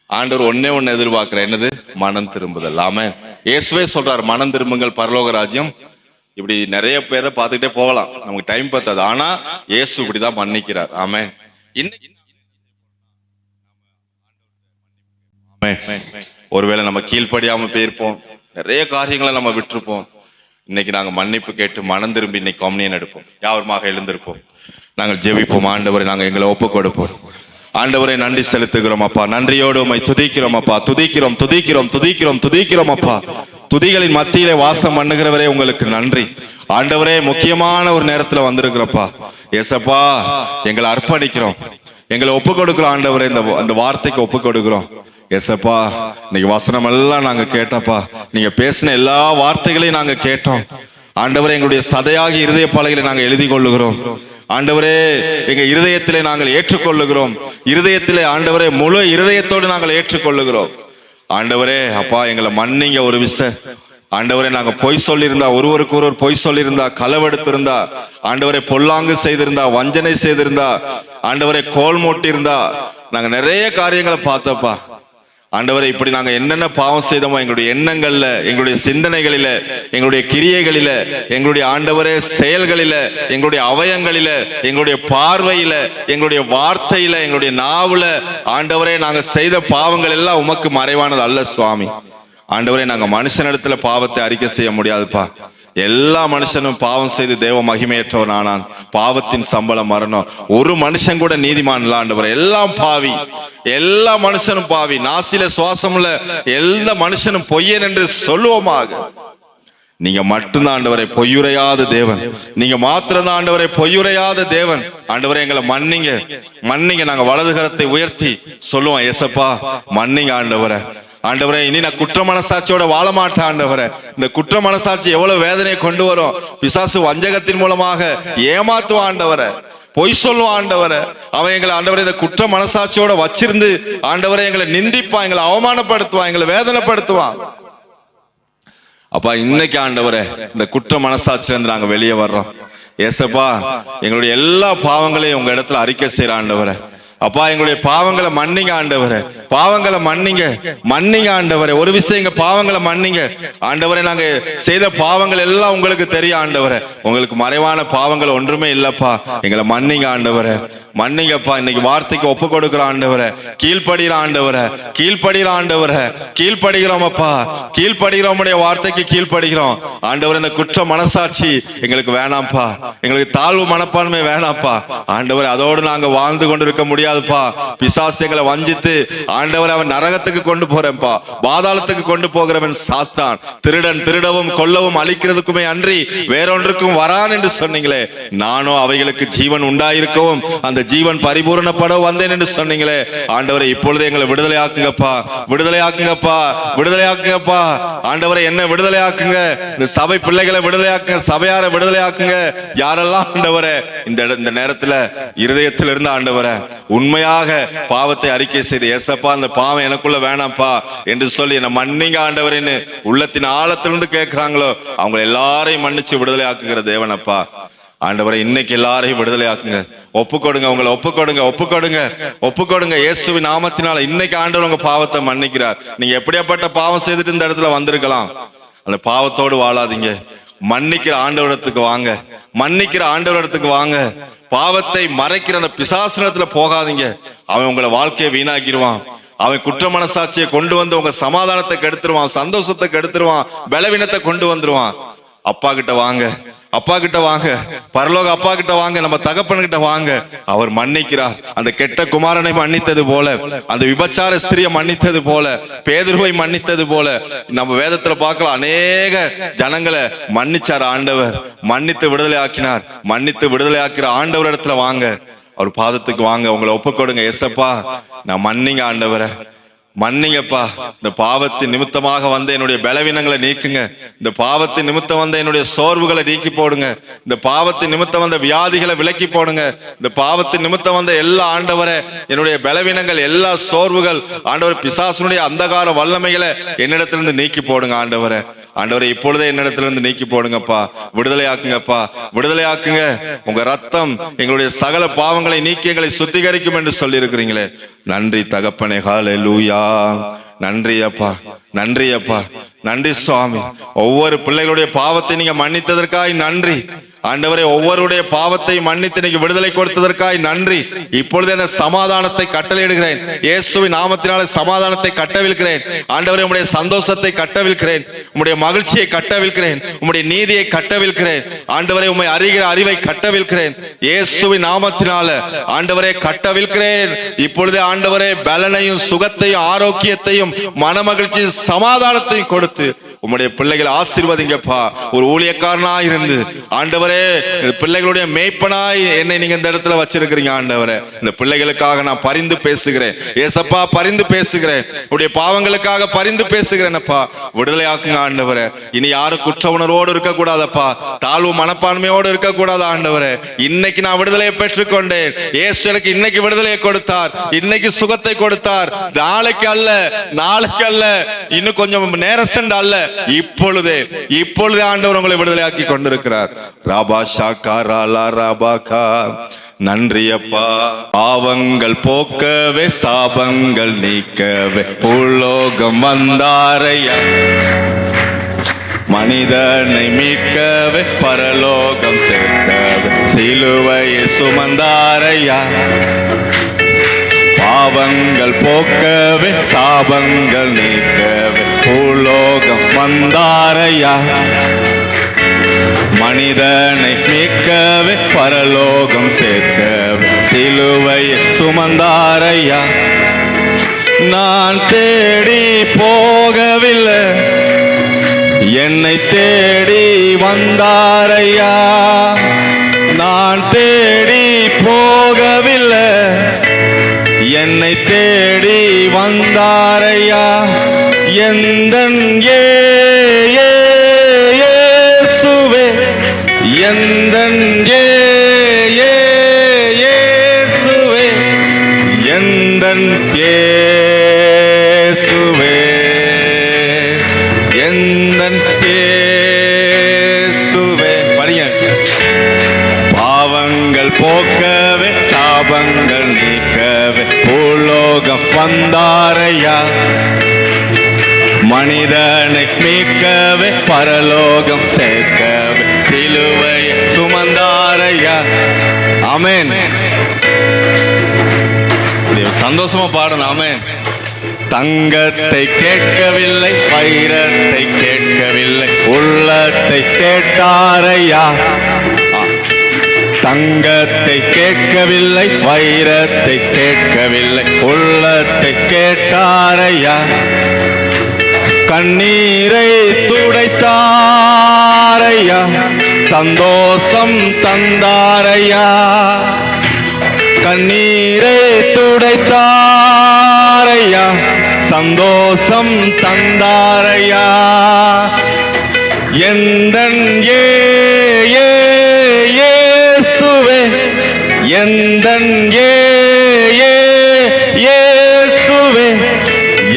ஆண்டவர் ஒண்ணு எதிர்பார்க்கிற என்னது? மனம் திரும்புதல். ஆமென். இயேசுவே சொல்றாரு, மனம் திரும்புங்கள் பரலோக ராஜ்யம். இப்படி நிறைய பேரை பார்த்துக்கிட்டே போகலாம், நமக்கு டைம் பத்தாது. ஆனா இயேசு இப்படிதான் மன்னிக்கிறார். ஆமென். ஒருவேளை நம்ம கீழ்ப்படியாம போயிருப்போம், நிறைய காரியங்களை நம்ம விட்டுருப்போம். இன்னைக்கு நாங்க மன்னிப்பு கேட்டு மனம் திரும்பி இன்னைக்கு கம்யூனியன் எடுப்போம், யாவருமாக எழுந்திருப்போம், நாங்கள் ஜெபிப்போம். ஆண்டவரை நாங்கள் எங்களை ஒப்பு கொடுப்போம். ஆண்டவரை நன்றி செலுத்துகிறோம் அப்பா. நன்றியோடு உம்மை துதிக்கிறோம் அப்பா. துதிக்கிறோம் துதிக்கிறோம் துதிக்கிறோம் துதிக்கிறோம் அப்பா. துதிகளின் மத்தியிலே வாசம் பண்ணுகிறவரே உங்களுக்கு நன்றி. ஆண்டவரே முக்கியமான ஒரு நேரத்துல வந்திருக்கிறப்பா. ஏசப்பா எங்களை அர்ப்பணிக்கிறோம், எங்களை ஒப்பு கொடுக்கிறோம். ஆண்டவரே இந்த வார்த்தைக்கு ஒப்பு கொடுக்கிறோம். ஏசப்பா இன்னைக்கு வசனம் எல்லாம் நாங்க கேட்டோம்ப்பா. நீங்க பேசின எல்லா வார்த்தைகளையும் நாங்க கேட்டோம். ஆண்டவரே எங்களுடைய சதையாகி இருதய பலகைகளை நாங்கள் எழுதி கொள்ளுகிறோம். ஆண்டவரே எங்க இருதயத்திலே நாங்கள் ஏற்றுக்கொள்ளுகிறோம். இருதயத்திலே ஆண்டவரே முழு இருதயத்தோடு நாங்கள் ஏற்றுக்கொள்ளுகிறோம். ஆண்டவரே அப்பா எங்களை மன்னிங்க. ஒரு விஷயம் ஆண்டவரே, நாங்க பொய் சொல்லியிருந்தா, ஒருவருக்கு ஒருவர் பொய் சொல்லியிருந்தா, களவெடுத்திருந்தா, ஆண்டவரே பொல்லாங்கு செய்திருந்தா, வஞ்சனை செய்திருந்தா, ஆண்டவரே கோல் மூட்டியிருந்தா, நாங்க நிறைய காரியங்களை பார்த்தப்பா. ஆண்டவரே இப்படி நாங்க என்னென்ன பாவம் செய்தோமோ எங்களுடைய எண்ணங்கள்ல, எங்களுடைய சிந்தனைகளில, எங்களுடைய கிரியைகளில, எங்களுடைய ஆண்டவரே செயல்களில, எங்களுடைய அவயங்களில, எங்களுடைய பார்வையில, எங்களுடைய வார்த்தையில, எங்களுடைய நாவுல, ஆண்டவரே நாங்க செய்த பாவங்கள் எல்லாம் உமக்கு மறைவானது அல்ல சுவாமி. ஆண்டவரே நாங்க மனுஷனிடத்துல பாவத்தை அறிக்கை செய்ய முடியாதுப்பா. எல்லா மனுஷனும் பாவம் செய்து தேவ மகிமையற்றவன் ஆனான். பாவத்தின் சம்பளம் மரணம். ஒரு மனுஷன் கூட நீதிமான் இல்ல ஆண்டவரே. எல்லாம் பாவி, எல்லா மனுஷனும் பாவி. நாசில சுவாசம்ல எல்லா மனுஷனும் பொய்யன் என்று சொல்லுவோமாக. நீங்க மட்டும்தான் ஆண்டவரை பொய்யுரையாத தேவன். நீங்க மாத்திரம் தான் ஆண்டவரை பொய்யுரையாத தேவன். ஆண்டவரை எங்களை மன்னிங்க, மன்னிங்க. நாங்க வலது கரத்தை உயர்த்தி சொல்லுவோம், ஏசப்பா மன்னிங்க ஆண்டவரை. ஆண்டவரே இனி நான் குற்ற மனசாட்சியோட வாழ மாட்டேன் ஆண்டவரே. இந்த குற்ற மனசாட்சி எவ்வளவு வேதனையை கொண்டு வரும். பிசாசு வஞ்சகத்தின் மூலமாக ஏமாத்துவான் ஆண்டவரே, பொய் சொல்லுவான் ஆண்டவரே. அவன் எங்களை ஆண்டவரே இந்த குற்ற மனசாட்சியோட வச்சிருந்து ஆண்டவரே எங்களை நிந்திப்பான், எங்களை அவமானப்படுத்துவான், எங்களை வேதனைப்படுத்துவான். அப்பா இன்னைக்கு ஆண்டவரே இந்த குற்ற மனசாட்சியில இருந்து நாங்க வெளியே வர்றோம். ஏசப்பா எங்களுடைய எல்லா பாவங்களையும் உங்க இடத்துல அறிக்கை செய்யற ஆண்டவரே. அப்பா எங்களுடைய பாவங்களை மன்னிங்க ஆண்டவரே, பாவங்களை மன்னிங்க, மன்னிங்க ஆண்டவரே. ஒரு விஷயம், எங்க பாவங்களை மன்னிங்க ஆண்டவரே. நாங்க செய்த பாவங்கள் எல்லாம் உங்களுக்கு தெரியும் ஆண்டவரே. உங்களுக்கு மறைவான பாவங்கள் ஒன்றுமே இல்லப்பா. எங்களை மன்னிங்க ஆண்டவரே, மன்னிங்கப்பா. இன்னைக்கு வார்த்தைக்கு ஒப்பு கொடுக்கிற ஆண்டவரே, கீழ்ப்படுகிற ஆண்டவரே, கீழ்ப்படுகிற ஆண்டவரே, கீழ்ப்படுகிறோம் அப்பா, கீழ்ப்படுகிறோம். வார்த்தைக்கு கீழ்ப்படுகிறோம் ஆண்டவரே. இந்த குற்ற மனசாட்சி எங்களுக்கு வேணாம்ப்பா, எங்களுக்கு தாழ்வு மனப்பான்மை வேணாம்ப்பா ஆண்டவரே. அதோடு நாங்க வாழ்ந்து கொண்டிருக்க முடியாது. பிசாசு எங்களை வஞ்சித்து ஆண்டவர் அவன் நரகத்துக்கு கொண்டு போறேன்ப்பா, பாதாளத்துக்கு கொண்டு போகிறவன் சாத்தான். திருடன் திருடவும் கொல்லவும் அழிக்கிறதுக்குமே அன்றி வேறொன்றுக்கும் வரான் என்று சொன்னீங்களே. நானும் அவைகளுக்கு ஜீவன் உண்டாயிருக்கவும் அந்த ஜீவன் பரிபூரணப்பட வந்தேன் என்று சொன்னீங்களே. ஆண்டவரை இப்பொழுது எங்களை விடுதலை ஆக்குங்கப்பா, விடுதலை ஆக்குங்கப்பா, விடுதலை ஆக்குங்கப்பா. ஆண்டவரை என்ன விடுதலை ஆக்குங்க. இந்த சபை பிள்ளைகளை விடுதலை ஆக்குங்க, சபையார விடுதலை ஆக்குங்க. யாரெல்லாம் ஆண்டவரை இந்த நேரத்துல இருதயத்தில் இருந்து ஆண்டவரை உண்மையாக பாவத்தை அறிக்கை செய்து, ஏசப்பா அந்த பாவம் எனக்குள்ள வேணாம்ப்பா என்று சொல்லி என்ன மன்னிங்க ஆண்டவரேன்னு உள்ளத்தின் ஆழத்திலிருந்து கேட்கிறாங்களோ அவங்க எல்லாரையும் மன்னிச்சு விடுதலை ஆக்குகிற தேவனப்பா. ஆண்டவரை இன்னைக்கு எல்லாரையும் விடுதலை ஆக்குங்க. ஒப்பு கொடுங்க, உங்களை ஒப்பு கொடுங்க, ஒப்பு கொடுங்க, ஒப்பு கொடுங்க. இயேசுவின் நாமத்தினால இன்னைக்கு ஆண்டவர் உங்க பாவத்தை மன்னிக்கிறார். நீங்க எப்படியாப்பட்ட பாவம் செய்துட்டு இந்த இடத்துல வந்திருக்கலாம், அந்த பாவத்தோடு வாழாதீங்க. மன்னிக்கிற ஆண்டவரிடத்துக்கு வாங்க, மன்னிக்கிற ஆண்டவரிடத்துக்கு வாங்க. பாவத்தை மறைக்கிற அந்த பிசாசனத்துல போகாதீங்க. அவன் உங்களை வாழ்க்கையை வீணாக்கிடுவான். அவன் குற்ற மனசாட்சியை கொண்டு வந்து உங்க சமாதானத்தை கெடுத்துருவான், சந்தோஷத்தை கெடுத்துருவான், பலவீனத்தை கொண்டு வந்துருவான். அப்பா கிட்ட வாங்க, அப்பா கிட்ட வாங்க, பரலோக அப்பா கிட்ட வாங்க, நம்ம தகப்பன் கிட்ட வாங்க. அவர் மன்னிக்கிறார். அந்த கெட்ட குமாரனை மன்னித்தது போல, அந்த விபச்சார ஸ்திரியை மன்னித்தது போல, பேதுருவை மன்னித்தது போல, நம்ம வேதத்துல பார்க்கலாம். அநேக ஜனங்களை மன்னிச்சார் ஆண்டவர், மன்னித்து விடுதலை ஆக்கினார். மன்னித்து விடுதலை ஆக்கிற ஆண்டவர் இடத்துல வாங்க, அவர் பாதத்துக்கு வாங்க, உங்களை ஒப்பு கொடுங்க. ஏசப்பா, நான் மன்னிங்க ஆண்டவரை, மன்னிங்கப்பா. இந்த பாவத்தின் நிமித்தமாக வந்த என்னுடைய பலவீனங்களை நீக்குங்க. இந்த பாவத்தின் நிமித்தம் வந்த என்னுடைய சோர்வுகளை நீக்கி போடுங்க. இந்த பாவத்தின் நிமித்தம் வந்த வியாதிகளை விலக்கி போடுங்க. இந்த பாவத்தின் நிமித்தம் வந்த எல்லா ஆண்டவரை என்னுடைய பலவீனங்கள், எல்லா சோர்வுகள், ஆண்டவர் பிசாசுனுடைய அந்தகார வல்லமைகளை என்னிடத்திலிருந்து நீக்கி போடுங்க ஆண்டவரை. ஆண்டவரை இப்பொழுதே என்னிடத்திலிருந்து நீக்கி போடுங்கப்பா. விடுதலை ஆக்குங்கப்பா, விடுதலை ஆக்குங்க. உங்க ரத்தம் எங்களுடைய சகல பாவங்களை நீக்கி எங்களை சுத்திகரிக்கும் என்று சொல்லி இருக்கிறீங்களே. நன்றி தகப்பனே. ஹல்லேலூயா. நன்றி அப்பா, நன்றி அப்பா, நன்றி சுவாமி. ஒவ்வொரு பிள்ளைகளுடைய பாவத்தை நீங்க மன்னித்ததற்காய் நன்றி ஆண்டவரே. ஒவ்வொருடைய பாவத்தை மன்னித்து நீங்க விடுதலை கொடுத்ததற்காய் நன்றி. இப்பொழுது அந்த சமாதானத்தை கட்டளையிடுகிறேன். இயேசுவின் நாமத்தினாலே சமாதானத்தை கட்டவிழ்கிறேன் ஆண்டவரே. உம்முடைய சந்தோஷத்தை கட்டவிழ்கிறேன், உம்முடைய மகிழ்ச்சியை கட்டவிழ்கிறேன், உம்முடைய நீதியை கட்டவிழ்கிறேன் ஆண்டவரே. உம்மை அறிகிற அறிவை கட்டவிழ்கிறேன் இயேசுவின் நாமத்தினால ஆண்டவரே, கட்டவிழ்கிறேன். இப்பொழுதே ஆண்டவரே, பலனையும் சுகத்தையும் ஆரோக்கியத்தையும் மனமகிழ்ச்சியும் சமாதானத்தையும் கொடுத்து உம்முடைய பிள்ளைகளை ஆசீர்வதிங்கப்பா. ஒரு ஊழியக்காரனாய் இருந்து ஆண்டவரே, பிள்ளைகளுடைய மேய்ப்பனாய் என்னை நீங்க இந்த இடத்துல வச்சிருக்கிறீங்க ஆண்டவரே. இந்த பிள்ளைகளுக்காக நான் பரிந்து பேசுகிறேன் ஏசப்பா, பரிந்து பேசுகிறேன். உடைய பாவங்களுக்காக பரிந்து பேசுகிறேன் அப்பா. விடுதலை ஆக்குங்க ஆண்டவரே. இனி யாரும் குற்ற உணர்வோடு இருக்க கூடாதப்பா, தாழ்வு மனப்பான்மையோடு இருக்க கூடாது ஆண்டவரே. இன்னைக்கு நான் விடுதலையை பெற்றுக்கொண்டேன். இயேசு எனக்கு இன்னைக்கு விடுதலையை கொடுத்தார், இன்னைக்கு சுகத்தை கொடுத்தார். நாளைக்கு அல்ல, நாளைக்கு அல்ல, இன்னும் கொஞ்சம் நேரம் சென்று அல்ல, இப்பொழுதே ஆண்டவர் உங்களை விடுதலையாக்கி கொண்டிருக்கிறார். ராபா ஷாக்கா ராலா ராபாக்கா. நன்றி அப்பா. பாவங்கள் போக்கவே, சாபங்கள் நீக்கவே பூலோகம் வந்தாரையா. மனிதனை மீட்கவே, பரலோகம் சேர்க்கவே சிலுவையை சுமந்தாரையா. பாவங்கள் போக்கவே, சாபங்கள் நீக்கவே பூலோகம் வந்தாரையா. மனிதனை மீட்கவே, பரலோகம் சேர்க்கவே சிலுவையை சுமந்தாரையா. நான் தேடி போகவில்லை, என்னை தேடி வந்தாரையா. நான் தேடி போகவில்லை, என்னை தேடி வந்தாரையா. எந்தன் இயேசுவே, எந்தன் இயேசுவே, எந்தன் இயேசுவே, எந்தன் இயேசுவே. படிங்க. பாவங்கள் போக்கவே, சாபங்கள் நீக்கவே பூலோகம் வந்தாரையா. மனிதனை மீட்கவே, பரலோகம் சேர்க்கவே சிலுவையை சுமந்தாரையா. ஆமென். சந்தோஷமா பாடணும். ஆமென். தங்கத்தை கேட்கவில்லை, வைரத்தை கேட்கவில்லை, உள்ளத்தை கேட்டாரையா. தங்கத்தை கேட்கவில்லை, வைரத்தை கேட்கவில்லை, உள்ளத்தை கேட்டாரையா. கண்ணீரை துடைத்தாரையா, சந்தோஷம் தந்தாரையா. கண்ணீரை துடைத்தாரையா, சந்தோஷம் தந்தாரையா. எந்தன் இயேசுவே, எந்தன் இயேசுவே,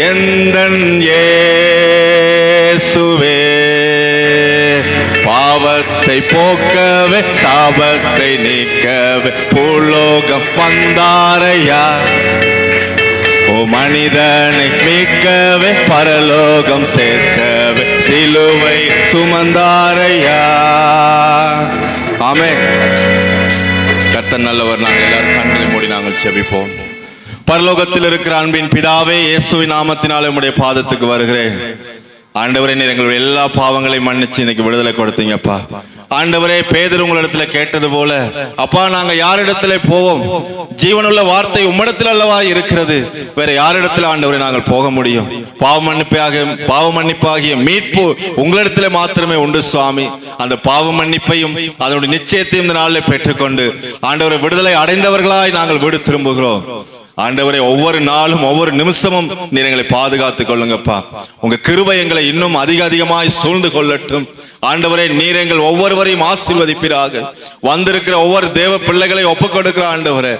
எந்தன் இயேசுவே. பாவத்தை போக்கவே, சாபத்தை நீக்கவே பூலோகம் வந்தாரையா. ஓ மனிதனை மீட்கவே பரலோகம் சேர்க்கவே சிலுவை சுமந்தாரையா. ஆமென். கர்த்தர் நல்லவர். நாங்கள் எல்லாரும் கண்களை மூடி நாங்கள் செபிப்போம். பரலோகத்தில் இருக்கிற அன்பின் பிதாவே, இயேசுவின் நாமத்தினாலே உம்முடைய பாதத்துக்கு வருகிறேன். ஆண்டவரே, நீர் எங்களுடைய எல்லா பாவங்களையும் மன்னிச்சு இன்னைக்கு விடுதலை கொடுத்தீங்கப்பா. ஆண்டவரே, பேதுரு உங்களிடத்துல கேட்டது போல அப்பா, நாங்க யாரிடத்துல போவோம்? ஜீவனுள்ள வார்த்தை உம்மிடத்தில் அல்லவா இருக்கிறது. வேற யாரிடத்துல ஆண்டவரே நாங்கள் போக முடியும்? பாவ மன்னிப்பாகிய மீட்பு உங்களிடத்துல மாத்திரமே உண்டு சுவாமி. அந்த பாவ மன்னிப்பையும் அதனுடைய நிச்சயத்தையும் இந்த நாளில் பெற்றுக்கொண்டு ஆண்டவரை விடுதலை அடைந்தவர்களாய் நாங்கள் வீடு திரும்புகிறோம். ஆண்டவரே, ஒவ்வொரு நாளும் ஒவ்வொரு நிமிஷமும் நீர் எங்களை பாதுகாத்துக் கொள்ளுங்கப்பா. உங்க கிருபை எங்களை இன்னும் அதிகமாய் சூழ்ந்து கொள்ளட்டும். ஆண்டவரே, நீர் எங்கள் ஒவ்வொருவரையும் ஆசீர்வதிப்பீராக. வந்திருக்கிற ஒவ்வொரு தேவ பிள்ளைகளை ஒப்புக் கொடுக்கிற ஆண்டவரே,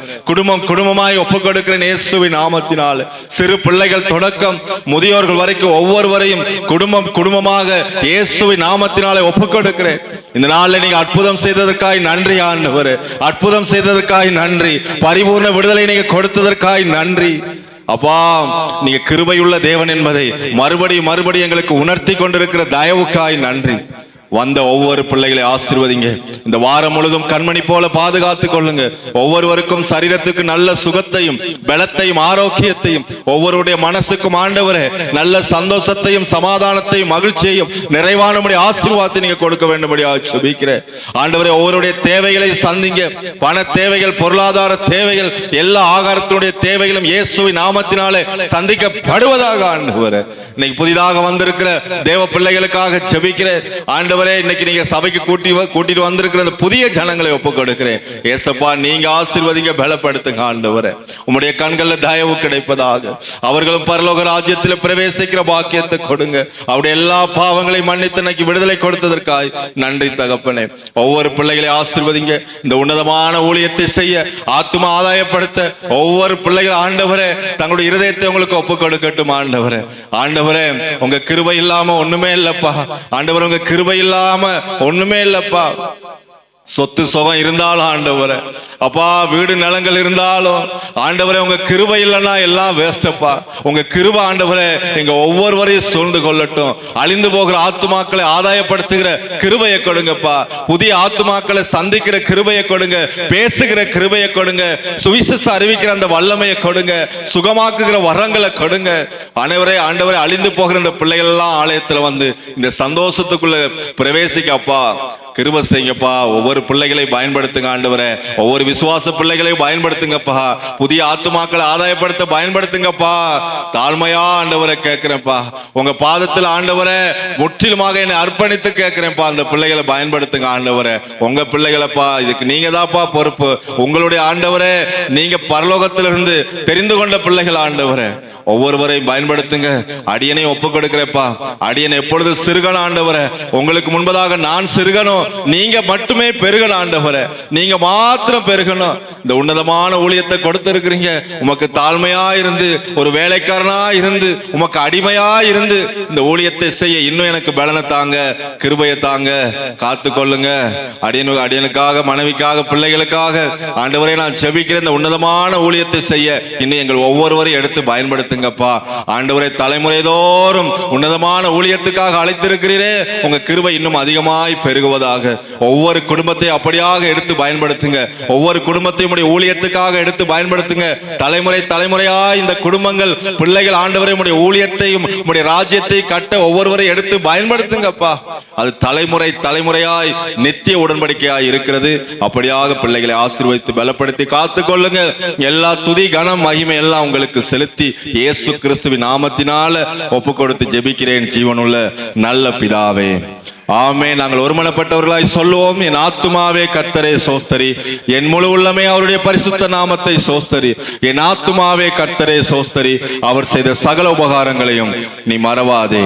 குடும்பமாய் ஒப்புக் கொடுக்கிற இயேசுவின் நாமத்தினால் சிறு பிள்ளைகள் தொடக்கம் முதியோர்கள் வரைக்கும் ஒவ்வொருவரையும் குடும்பமாக இயேசுவின் நாமத்தினாலே ஒப்புக் கொடுக்கிறேன். இந்த நாளில் நீங்க அற்புதம் செய்ததற்காய் நன்றி ஆண்டவரே. அற்புதம் செய்ததற்காய் நன்றி. பரிபூர்ண விடுதலை நீங்க கொடுத்ததற்காய் நன்றி அப்பா. நீங்க கிருபையுள்ள தேவன் என்பதை மறுபடி எங்களுக்கு உணர்த்தி கொண்டிருக்கிற தயவுக்காய் நன்றி. வந்த ஒவ்வொரு பிள்ளைகளை ஆசீர்வதிங்க. இந்த வாரம் முழுதும் கண்மணி போல பாதுகாத்துக் கொள்ளுங்க. ஒவ்வொருவருக்கும் சரீரத்துக்கு நல்ல சுகத்தையும் பலத்தையும் ஆரோக்கியத்தையும், ஒவ்வொருடைய மனசுக்கும் ஆண்டவரே நல்ல சந்தோஷத்தையும் சமாதானத்தையும் மகிழ்ச்சியையும் நிறைவான ஆசீர்வாதத்தை நீங்க கொடுக்க வேண்டும்படியாக ஜெபிக்கிறேன். ஆண்டவரே, ஒவ்வொருடைய தேவைகளை சந்திங்க. பண தேவைகள், பொருளாதார தேவைகள், எல்லா ஆகாரத்தினுடைய தேவைகளும் இயேசுவின் நாமத்தினாலே சந்திக்கப்படுவதாக ஆண்டவரே. இன்னைக்கு புதிதாக வந்திருக்கிற தேவ பிள்ளைகளுக்காக ஜெபிக்கிறேன். ஆண்டவரே, இன்னைக்கு நீங்க சபைக்கு கூட்டிட்டு வந்திருக்கிற புதிய ஜனங்களை ஒப்புக் கொடுக்கிறேன். ஏசப்பா, நீங்க ஆசீர்வதிங்க, பலப்படுத்துங்க ஆண்டவரே. உம்முடைய கண்கள்ல தயவு கிடைப்பதாக. அவர்களும் பரலோக ராஜ்யத்தில் பிரவேசிக்கிற பாக்கியத்தை கொடுங்க. அவருடைய எல்லா பாவங்களையும் மன்னித்து இன்னைக்கு விடுதலை கொடுத்ததற்காய் நன்றி தகப்பனே. ஒவ்வொரு பிள்ளைகளை ஆசீர்வதிங்க. இந்த உன்னதமான ஊழியத்தை செய்ய, ஆத்தும ஆதாயப்படுத்த ஒவ்வொரு பிள்ளைகள் ஆண்டவரே தங்களுடைய இருதயத்தை உங்களுக்கு ஒப்புக் கொடுக்கட்டும் ஆண்டவரே. ஆண்டவரே, உங்க கிருபை இல்லாம ஒண்ணுமே இல்லப்பா. ஆண்டவரே, உங்க கிருபை இல்லாம ஒண்ணுமே இல்லப்பா. சொத்து சுகம் இருந்தாலும் ஆண்டவரே, அப்பா வீடு நிலங்கள் இருந்தாலும் ஆண்டவரே, உங்க கிருபை இல்லைன்னா எல்லாம் வேஸ்டப்பா. உங்க கிருபை ஆண்டவரே எங்க ஒவ்வொருவரையும் சூழ்ந்து கொள்ளட்டும். அழிந்து போகிற ஆத்துமாக்களை ஆதாயப்படுத்துகிற கிருபையை கொடுங்கப்பா. புதிய ஆத்துமாக்களை சந்திக்கிற கிருபையை கொடுங்க. பேசுகிற கிருபையை கொடுங்க. சுவிசேஷ அறிவிக்கிற அந்த வல்லமையை கொடுங்க. சுகமாக்குகிற வரங்களை கொடுங்க. அனைவரே ஆண்டவரே, அழிந்து போகிற இந்த பிள்ளைகள் எல்லாம் ஆலயத்துல வந்து இந்த சந்தோஷத்துக்குள்ள பிரவேசிக்கப்பா கிருபை செய்யுங்கப்பா. ஒவ்வொரு பிள்ளைகளை பயன்படுத்துங்க ஆண்டவரே. ஒவ்வொரு விசுவாச பிள்ளைகளையும் பயன்படுத்துங்கப்பா. புதிய ஆத்துமாக்களை ஆதாயப்படுத்த பயன்படுத்துங்கப்பா. தாழ்மையா ஆண்டவரை கேட்கிறேன்ப்பா. உங்க பாதத்தில் ஆண்டவரை முற்றிலுமாக என்னை அர்ப்பணித்து கேட்கிறேன்ப்பா. அந்த பிள்ளைகளை பயன்படுத்துங்க ஆண்டவரை. உங்க பிள்ளைகளப்பா, இதுக்கு நீங்க தான்ப்பா பொறுப்பு. உங்களுடைய ஆண்டவரே, நீங்க பரலோகத்திலிருந்து தெரிந்து கொண்ட பிள்ளைகள் ஆண்டவரை. ஒவ்வொருவரையும் பயன்படுத்துங்க. அடியனை ஒப்புக் கொடுக்கிறேப்பா. அடியனை எப்பொழுது சிறுகணும் ஆண்டவரை. உங்களுக்கு முன்பதாக நான் சிறுகணும், நீங்க மட்டுமே பெருகணும் ஆண்டவரே. நீங்க மாத்திரம் பெருகணும். இந்த உன்னதமான ஊழியத்தை கொடுத்திருக்கிறீங்க. உமக்கு தாழ்மையா இருந்து, ஒரு வேலைக்காரனா இருந்து, உமக்கு அடிமையா இருந்து இந்த ஊழியத்தை செய்ய இன்னும் எனக்கு பலனை தாங்க, கிருபையை தாங்க. காத்து கொள்ளுங்க. அடியனுக்காக, மனைவிக்காக, பிள்ளைகளுக்காக ஆண்டவரே நான் ஜெபிக்கிறேன். இந்த உன்னதமான ஊழியத்தை செய்ய இன்னும் எங்கள் ஒவ்வொருவரையும் எடுத்து பயன்படுத்துங்கப்பா. ஆண்டவரே, தலைமுறை தோறும் உன்னதமான ஊழியத்துக்காக அழைத்திருக்கிறீரே. உங்க கிருபை இன்னும் அதிகமாய் பெருகுவதாக. ஒவ்வொரு குடும்பத்தை அப்படியாக எடுத்து பயன்படுத்துங்க. ஒவ்வொரு குடும்பத்தையும் ஊழியத்துக்காக எடுத்து பயன்படுத்துங்க. தலைமுறையா இந்த குடும்பங்கள், பிள்ளைகள் ஆண்டவரை ஊழியத்தையும் ராஜ்யத்தை கட்ட ஒவ்வொருவரை எடுத்து பயன்படுத்துங்கப்பா. அது தலைமுறையாய் நித்திய உடன்படிக்கையாய் இருக்கிறது. அப்படியாக பிள்ளைகளை ஆசீர்வதித்து பலப்படுத்தி காத்துக் கொள்ளுங்க. எல்லா துதி கனம் மகிமை எல்லாம் உங்களுக்கு செலுத்தி இயேசு கிறிஸ்துவின் நாமத்தினால ஒப்பு கொடுத்து ஜெபிக்கிறேன் ஜீவனுள்ள நல்ல பிதாவே. ஆமே. நாங்கள் ஒருமனப்பட்டவர்களாய் சொல்லுவோம். என் ஆத்துமாவே கர்த்தரை சோஸ்தரி, என் முழு உள்ளமே அவருடைய பரிசுத்த நாமத்தை சோஸ்தரி. என் ஆத்துமாவே கர்த்தரை சோஸ்தரி, அவர் செய்த சகல உபகாரங்களையும் நீ மறவாதே.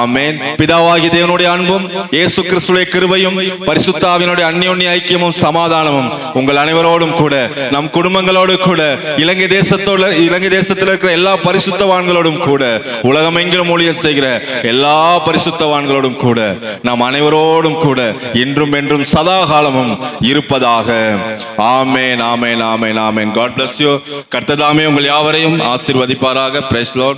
ஆமேன். பிதாவாகி தேவனுடைய அன்பும் இயேசு கிறிஸ்துவின் கிருபையும் பரிசுத்த ஆவியினுடைய அந்யோன்ய ஐக்கியமும் சமாதானமும் உங்கள் அனைவரோடும் கூட, நம் குடும்பங்களோடு கூட, இலங்கை தேசத்தில் இருக்கிற எல்லா பரிசுத்தவான்களோடும் கூட, உலகமெங்கிலும் ஊழியம் செய்கிற எல்லா பரிசுத்தவான்களோடும் கூட நாம் நம் அனைவரோடும் கூட இன்றும் என்றும் சதா காலமும் இருப்பதாக. ஆமென், ஆமென், ஆமென், ஆமென். God bless you. கர்த்தர் தாமே உங்கள் யாவரையும் ஆசீர்வதிப்பாராக. Praise Lord.